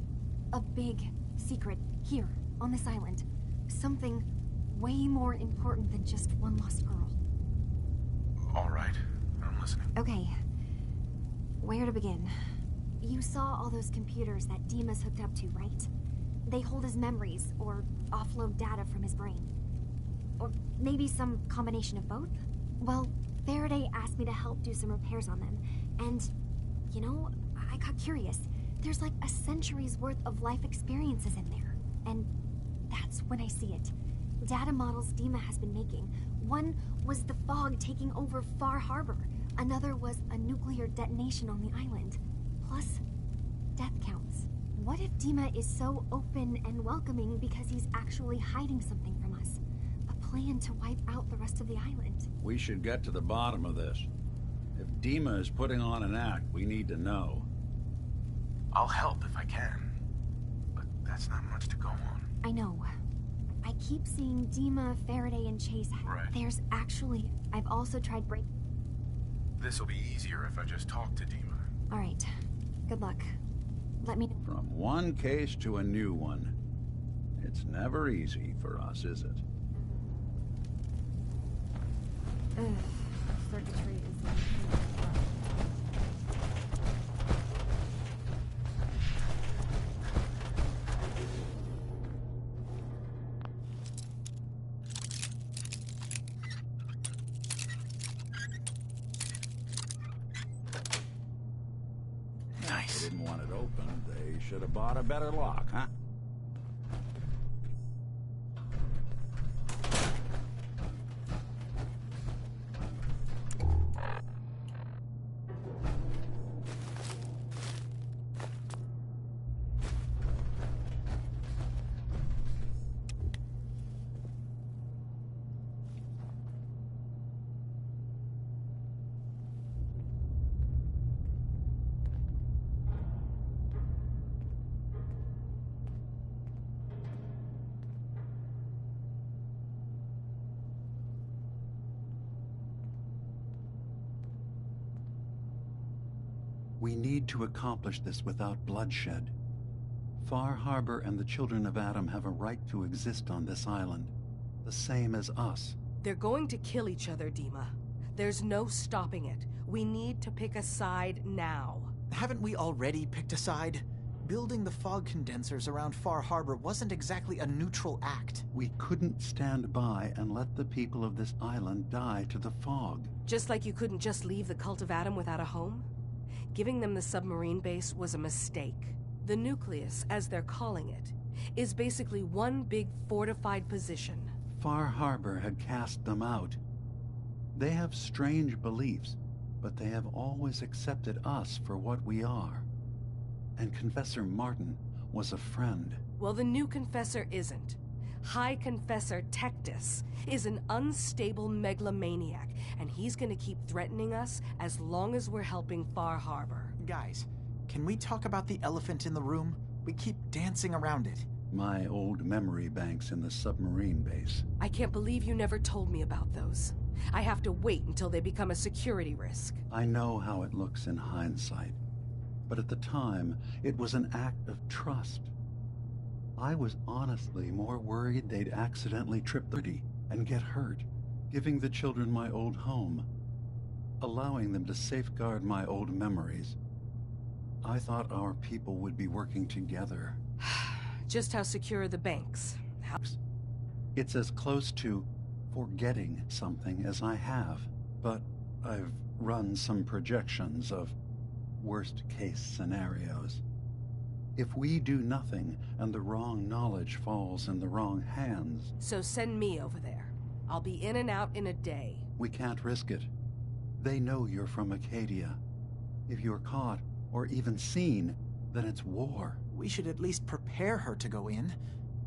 A big secret here, on this island. Something way more important than just one lost girl. All right, I'm listening. Okay, where to begin? You saw all those computers that Dima's hooked up to, right? They hold his memories, or offload data from his brain. Or maybe some combination of both? Well, Faraday asked me to help do some repairs on them, and, you know, I got curious. There's like a century's worth of life experiences in there, and that's when I see it. Data models Dima has been making. One was the fog taking over Far Harbor. Another was a nuclear detonation on the island. Plus, death counts. What if Dima is so open and welcoming because he's actually hiding something from us? A plan to wipe out the rest of the island. We should get to the bottom of this. If Dima is putting on an act, we need to know. I'll help if I can. But that's not much to go on. I know. I keep seeing Dima, Faraday, and Chase. Right. There's actually... I've also tried break... This'll be easier if I just talk to Dima. All right. Good luck. Let me know. From one case to a new one. It's never easy for us, is it? Circuitry is... Nice. They didn't want it open. They should have bought a better lock, huh? We need to accomplish this without bloodshed. Far Harbor and the Children of Adam have a right to exist on this island, the same as us. They're going to kill each other, Dima. There's no stopping it. We need to pick a side now. Haven't we already picked a side? Building the fog condensers around Far Harbor wasn't exactly a neutral act. We couldn't stand by and let the people of this island die to the fog. Just like you couldn't just leave the Cult of Adam without a home? Giving them the submarine base was a mistake. The nucleus, as they're calling it, is basically one big fortified position. Far Harbor had cast them out. They have strange beliefs, but they have always accepted us for what we are. And Confessor Martin was a friend. Well, the new Confessor isn't. High Confessor Tectus is an unstable megalomaniac, and he's gonna keep threatening us as long as we're helping Far Harbor. Guys, can we talk about the elephant in the room? We keep dancing around it. My old memory banks in the submarine base. I can't believe you never told me about those. I have to wait until they become a security risk. I know how it looks in hindsight, but at the time, it was an act of trust. I was honestly more worried they'd accidentally trip 30 and get hurt, giving the children my old home, allowing them to safeguard my old memories. I thought our people would be working together. Just how secure are the banks? It's as close to forgetting something as I have, but I've run some projections of worst-case scenarios. If we do nothing and the wrong knowledge falls in the wrong hands... So send me over there. I'll be in and out in a day. We can't risk it. They know you're from Acadia. If you're caught, or even seen, then it's war. We should at least prepare her to go in.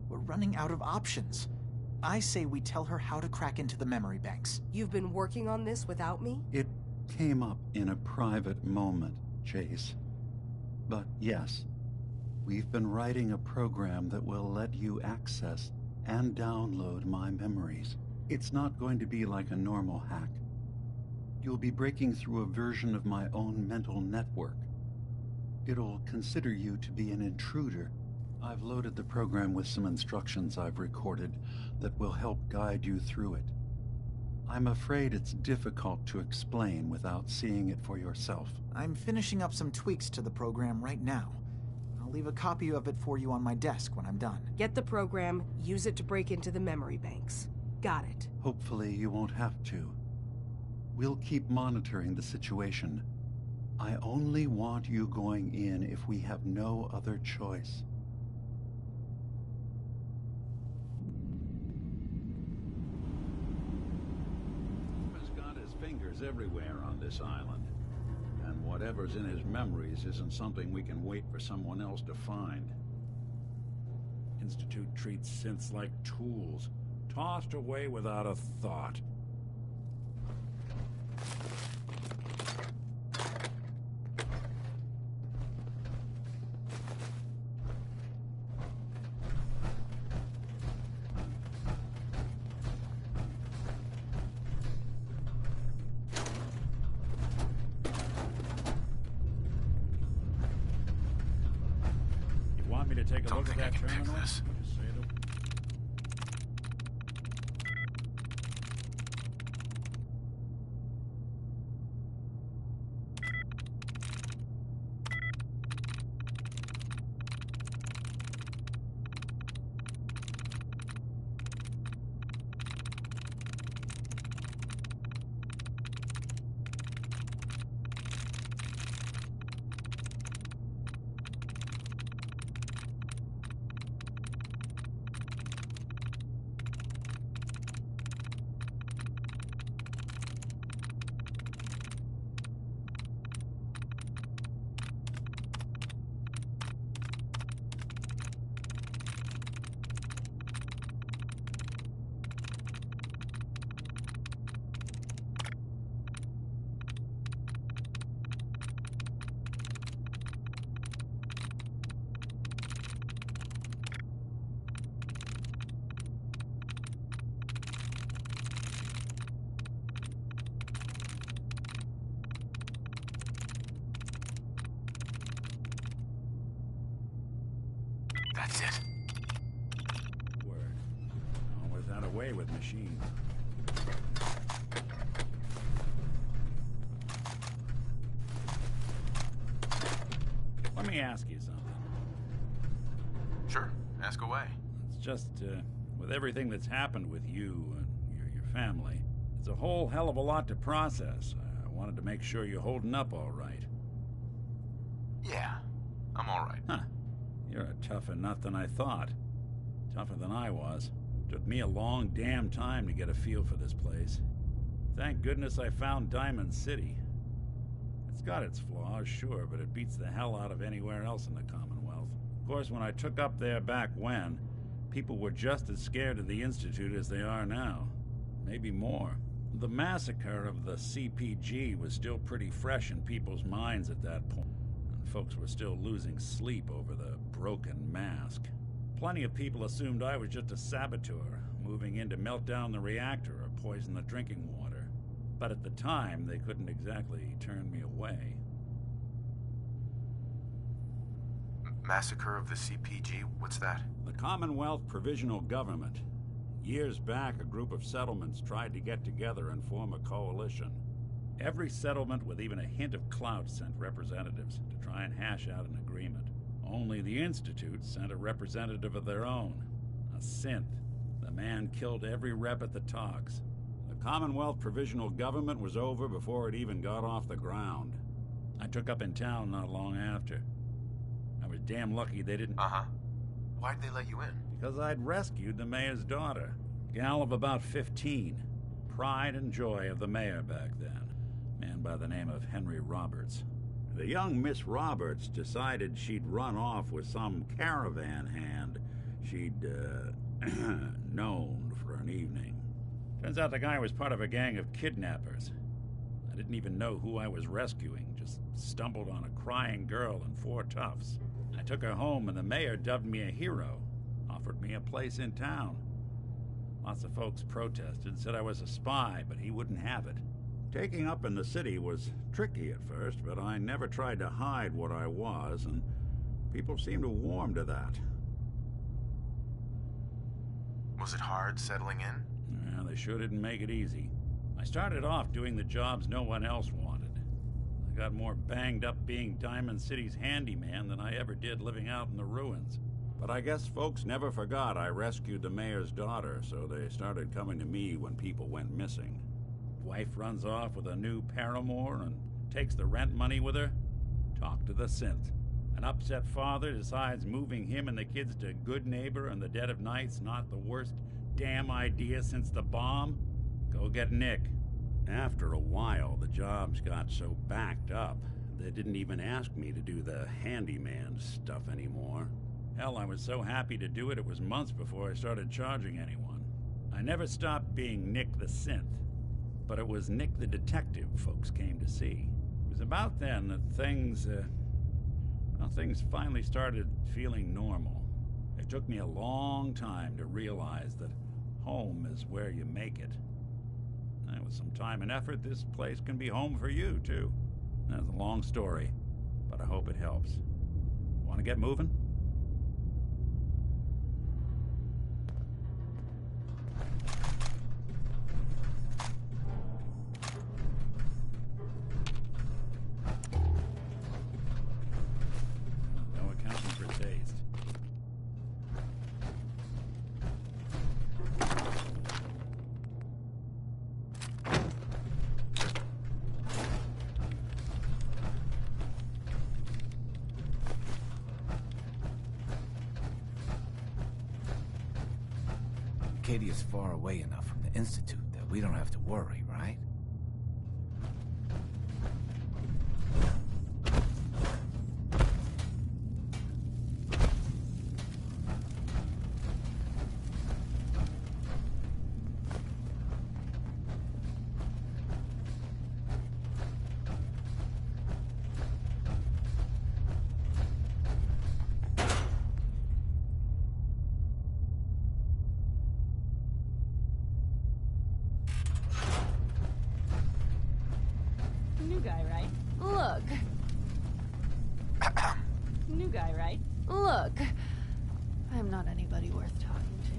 We're running out of options. I say we tell her how to crack into the memory banks. You've been working on this without me? It came up in a private moment, Chase. But yes, we've been writing a program that will let you access and download my memories. It's not going to be like a normal hack. You'll be breaking through a version of my own mental network. It'll consider you to be an intruder. I've loaded the program with some instructions I've recorded that will help guide you through it. I'm afraid it's difficult to explain without seeing it for yourself. I'm finishing up some tweaks to the program right now. I'll leave a copy of it for you on my desk when I'm done. Get the program, use it to break into the memory banks. Got it. Hopefully you won't have to. We'll keep monitoring the situation. I only want you going in if we have no other choice. He's got his fingers everywhere on this island. And whatever's in his memories isn't something we can wait for someone else to find. Institute treats synths like tools, tossed away without a thought. Take a look at that terminal? Just say it. That's it. Word. Always had a way with machines. Let me ask you something. Sure, ask away. It's just, with everything that's happened with you and your family, it's a whole hell of a lot to process. I wanted to make sure you're holding up all right. Yeah, I'm all right. Huh. You're a tougher nut than I thought. Tougher than I was. Took me a long damn time to get a feel for this place. Thank goodness I found Diamond City. It's got its flaws, sure, but it beats the hell out of anywhere else in the Commonwealth. Of course, when I took up there back when, people were just as scared of the Institute as they are now. Maybe more. The massacre of the CPG was still pretty fresh in people's minds at that point. Folks were still losing sleep over the broken mask. Plenty of people assumed I was just a saboteur, moving in to melt down the reactor or poison the drinking water. But at the time, they couldn't exactly turn me away. Massacre of the CPG? What's that? The Commonwealth Provisional Government. Years back, a group of settlements tried to get together and form a coalition. Every settlement with even a hint of clout sent representatives to try and hash out an agreement. Only the Institute sent a representative of their own, a synth. The man killed every rep at the talks. The Commonwealth Provisional Government was over before it even got off the ground. I took up in town not long after. I was damn lucky they didn't... Uh-huh. Why'd they let you in? Because I'd rescued the mayor's daughter. Gal of about 15. Pride and joy of the mayor back then. Man by the name of Henry Roberts. The young Miss Roberts decided she'd run off with some caravan hand she'd, known for an evening. Turns out the guy was part of a gang of kidnappers. I didn't even know who I was rescuing, just stumbled on a crying girl and 4 toughs. I took her home and the mayor dubbed me a hero, offered me a place in town. Lots of folks protested, said I was a spy, but he wouldn't have it. Taking up in the city was tricky at first, but I never tried to hide what I was, and people seemed to warm to that. Was it hard settling in? Yeah, they sure didn't make it easy. I started off doing the jobs no one else wanted. I got more banged up being Diamond City's handyman than I ever did living out in the ruins. But I guess folks never forgot I rescued the mayor's daughter, so they started coming to me when people went missing. Wife runs off with a new paramour and takes the rent money with her. Talk to the synth. An upset father decides moving him and the kids to Good Neighbor in the dead of night's not the worst damn idea since the bomb. Go get Nick. After a while, the jobs got so backed up, they didn't even ask me to do the handyman stuff anymore. Hell, I was so happy to do it, it was months before I started charging anyone. I never stopped being Nick the synth, but it was Nick the detective folks came to see. It was about then that things finally started feeling normal. It took me a long time to realize that home is where you make it. And with some time and effort, this place can be home for you, too. That's a long story, but I hope it helps. Want to get moving? No accounting for taste. Acadia's far away enough from the Institute that we don't have to worry, right? New guy, right? Look. New guy, right? Look. I'm not anybody worth talking to.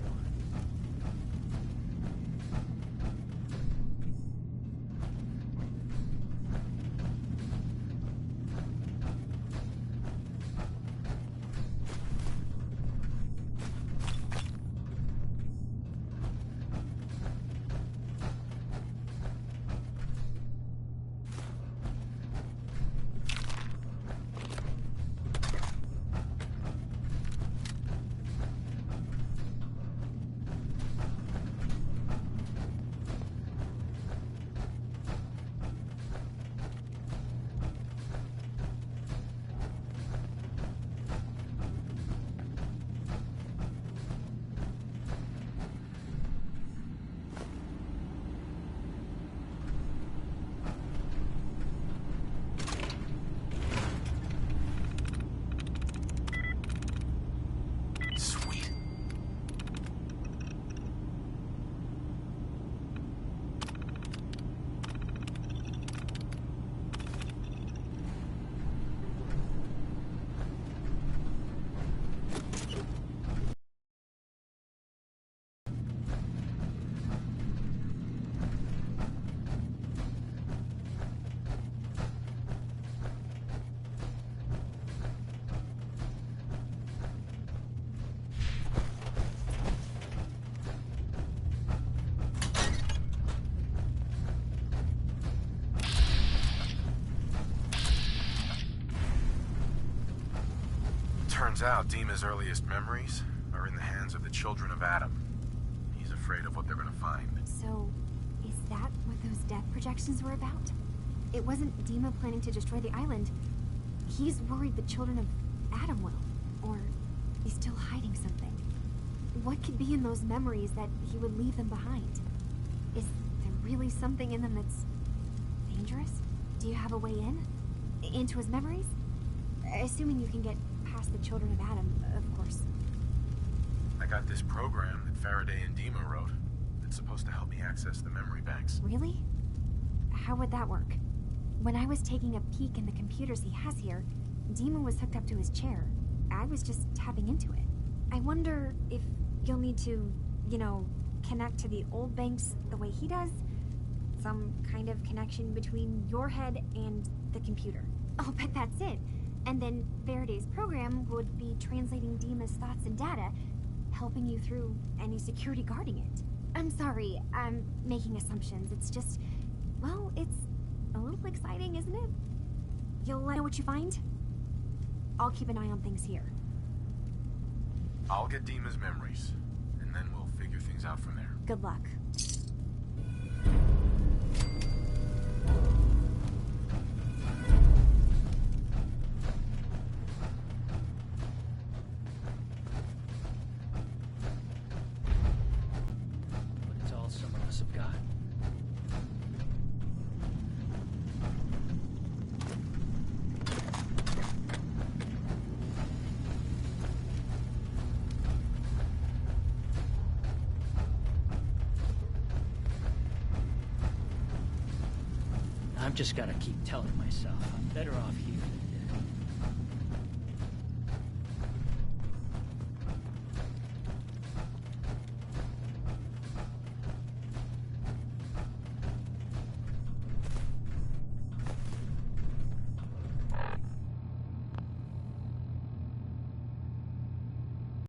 Turns out Dima's earliest memories are in the hands of the children of Adam. He's afraid of what they're gonna find. So, is that what those death projections were about? It wasn't Dima planning to destroy the island. He's worried the children of Adam will. Or he's still hiding something. What could be in those memories that he would leave them behind? Is there really something in them that's dangerous? Do you have a way in? Into his memories? Assuming you can get past the children of Adam, of course. I got this program that Faraday and Dima wrote. It's supposed to help me access the memory banks. Really? How would that work? When I was taking a peek in the computers he has here, Dima was hooked up to his chair. I was just tapping into it. I wonder if you'll need to, you know, connect to the old banks the way he does? Some kind of connection between your head and the computer. I'll bet that's it. And then Faraday's program would be translating Dima's thoughts and data, helping you through any security guarding it. I'm sorry, I'm making assumptions. It's just, well, it's a little exciting, isn't it? You'll let me know what you find? I'll keep an eye on things here. I'll get Dima's memories, and then we'll figure things out from there. Good luck. But it's all some of us have got. I've just gotta keep telling myself I'm better off here.